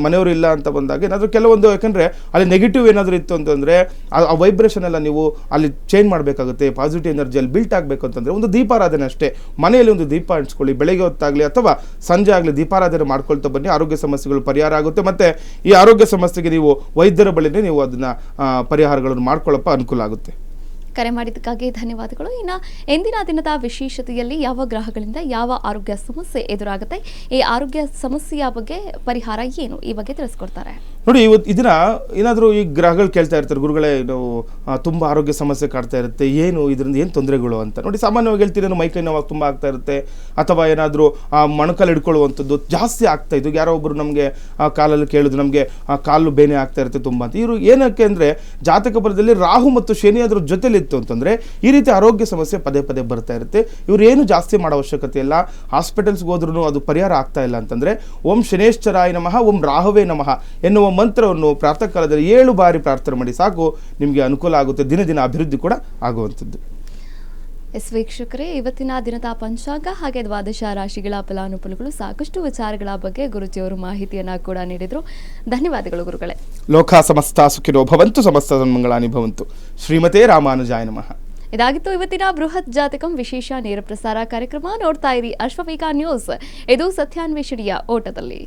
ಮನೆಯವರು ಇಲ್ಲ ಅಂತ ಬಂದಾಗ ಏನಾದರೂ ಕೆಲವೊಂದು, ಯಾಕಂದರೆ ಅಲ್ಲಿ ನೆಗೆಟಿವ್ ಏನಾದರೂ ಇತ್ತು ಅಂತಂದರೆ ಆ ವೈಬ್ರೇಷನ್ ಎಲ್ಲ ನೀವು ಅಲ್ಲಿ ಚೇಂಜ್ ಮಾಡಬೇಕಾಗುತ್ತೆ. ಪಾಸಿಟಿವ್ ಎನರ್ಜಿಯಲ್ಲಿ ಬಿಲ್ಟ್ ಆಗಬೇಕು ಅಂತಂದರೆ ಒಂದು ದೀಪಾರಾಧನೆ ಅಷ್ಟೇ. ಮನೆಯಲ್ಲಿ ಒಂದು ದೀಪ ಹಂಚ್ಕೊಳ್ಳಿ. ಬೆಳಗ್ಗೆ ಹೊತ್ತಾಗಲಿ ಅಥವಾ ಸಂಜೆ ಆಗಲಿ ದೀಪಾರಾಧನೆ ಮಾಡ್ಕೊಳ್ತಾ ಬನ್ನಿ. ಆರೋಗ್ಯ ಸಮಸ್ಯೆಗಳು ಪರಿಹಾರ ಆಗುತ್ತೆ. ಮತ್ತು ಈ ಆರೋಗ್ಯ ಸಮಸ್ಯೆಗೆ ನೀವು ವೈದ್ಯರ ಬಳಿನೇ ನೀವು ಅದನ್ನು ಪರಿಹಾರಗಳನ್ನು ಮಾಡ್ಕೊಳ್ಳಪ್ಪ, ಅನುಕೂಲ ಆಗುತ್ತೆ. ಕರೆ ಮಾಡಿದ್ದಕ್ಕಾಗಿ ಧನ್ಯವಾದಗಳು. ಇನ್ನು ಎಂದಿನ ದಿನದ ವಿಶೇಷತೆಯಲ್ಲಿ ಯಾವ ಗ್ರಹಗಳಿಂದ ಯಾವ ಆರೋಗ್ಯ ಸಮಸ್ಯೆ ಎದುರಾಗುತ್ತೆ, ಈ ಆರೋಗ್ಯ ಸಮಸ್ಯೆಯ ಬಗ್ಗೆ ಪರಿಹಾರ ಏನು, ಈ ಬಗ್ಗೆ ತಿಳಿಸ್ಕೊಡ್ತಾರೆ. ನೋಡಿ, ಇದನ್ನ ಏನಾದರೂ ಈ ಗ್ರಹಗಳು ಕೇಳ್ತಾ ಇರ್ತಾರೆ, ಗುರುಗಳೇ ನಾವು ತುಂಬ ಆರೋಗ್ಯ ಸಮಸ್ಯೆ ಕಾಡ್ತಾ ಇರುತ್ತೆ, ಏನು ಇದರಿಂದ ಏನು ತೊಂದರೆಗಳು ಅಂತ. ನೋಡಿ, ಸಾಮಾನ್ಯವಾಗಿ ಹೇಳ್ತೀರಿ, ಮೈಕೈ ನೋವು ತುಂಬ ಆಗ್ತಾ ಇರುತ್ತೆ, ಅಥವಾ ಏನಾದರೂ ಮೊಣಕಾಲು ಹಿಡ್ಕೊಳ್ಳುವಂಥದ್ದು ಜಾಸ್ತಿ ಆಗ್ತಾ ಇದ್ದು, ಯಾರೋ ಒಬ್ಬರು ನಮಗೆ ಕಾಲಲ್ಲಿ ಕೇಳಿದ್ರು, ನಮಗೆ ಕಾಲು ಬೇನೆ ಆಗ್ತಾ ಇರುತ್ತೆ ತುಂಬ ಅಂತ. ಇವರು ಏನಕ್ಕೆ ಅಂದರೆ ಜಾತಕ ಫಲದಲ್ಲಿ ರಾಹು ಮತ್ತು ಶನಿ ಅದ್ರ ಜೊತೆಲಿತ್ತು ಅಂತಂದರೆ ಈ ರೀತಿ ಆರೋಗ್ಯ ಸಮಸ್ಯೆ ಪದೇ ಪದೇ ಬರ್ತಾ ಇರುತ್ತೆ. ಇವರು ಏನು ಜಾಸ್ತಿ ಮಾಡೋ ಅವಶ್ಯಕತೆ ಇಲ್ಲ. ಹಾಸ್ಪಿಟಲ್ಸ್ಗೆ ಹೋದ್ರೂ ಅದು ಪರಿಹಾರ ಆಗ್ತಾ ಇಲ್ಲ ಅಂತಂದರೆ ಓಂ ಶನೇಶ್ವರಾಯ ನಮಃ, ಓಂ ರಾಹವೇ ನಮಃ ಎನ್ನುವ ಮಂತ್ರವನ್ನು ಪ್ರಾತಃ ಕಾಲದಲ್ಲಿ 7 ಬಾರಿ ಪ್ರಾರ್ಥನೆ ಮಾಡಿ ಸಾಕು, ನಿಮಗೆ ಅನುಕೂಲ ಆಗುತ್ತೆ, ದಿನ ದಿನ ಅಭಿವೃದ್ಧಿ ಕೂಡ ಆಗುವಂಥದ್ದು. ಎಸ್ ವೀಕ್ಷಕರೇ, ಇವತ್ತಿನ ದಿನದ ಪಂಚಾಂಗ ಹಾಗೆ ದ್ವಾದಶ ರಾಶಿಗಳ ಫಲಾನುಫಲಗಳು ಸಾಕಷ್ಟು ವಿಚಾರಗಳ ಬಗ್ಗೆ ಗುರುಜಿಯವರು ಮಾಹಿತಿಯನ್ನ ಕೂಡ ನೀಡಿದ್ರು. ಧನ್ಯವಾದಗಳು ಗುರುಗಳೇ. ಲೋಕ ಸಮಸ್ತ ಸುಖಿನೋ ಭವಂತು, ಸಮಸ್ತ ಸನ್ಮಂಗಳಾನಿ ಭವಂತು. ಶ್ರೀಮತೆ ರಾಮಾನುಜಾಯ ನಮಃ. ಇದಾಗಿತ್ತು ಇವತ್ತಿನ ಬೃಹತ್ ಜಾತಕಂ ವಿಶೇಷ ನೇರ ಪ್ರಸಾರ ಕಾರ್ಯಕ್ರಮ. ನೋಡ್ತಾ ಇರಿ ಅಶ್ವವೇಗ ನ್ಯೂಸ್. ಇದು ಸತ್ಯಾನ್ವೇಷಣೆಯ ಓಟದಲ್ಲಿ.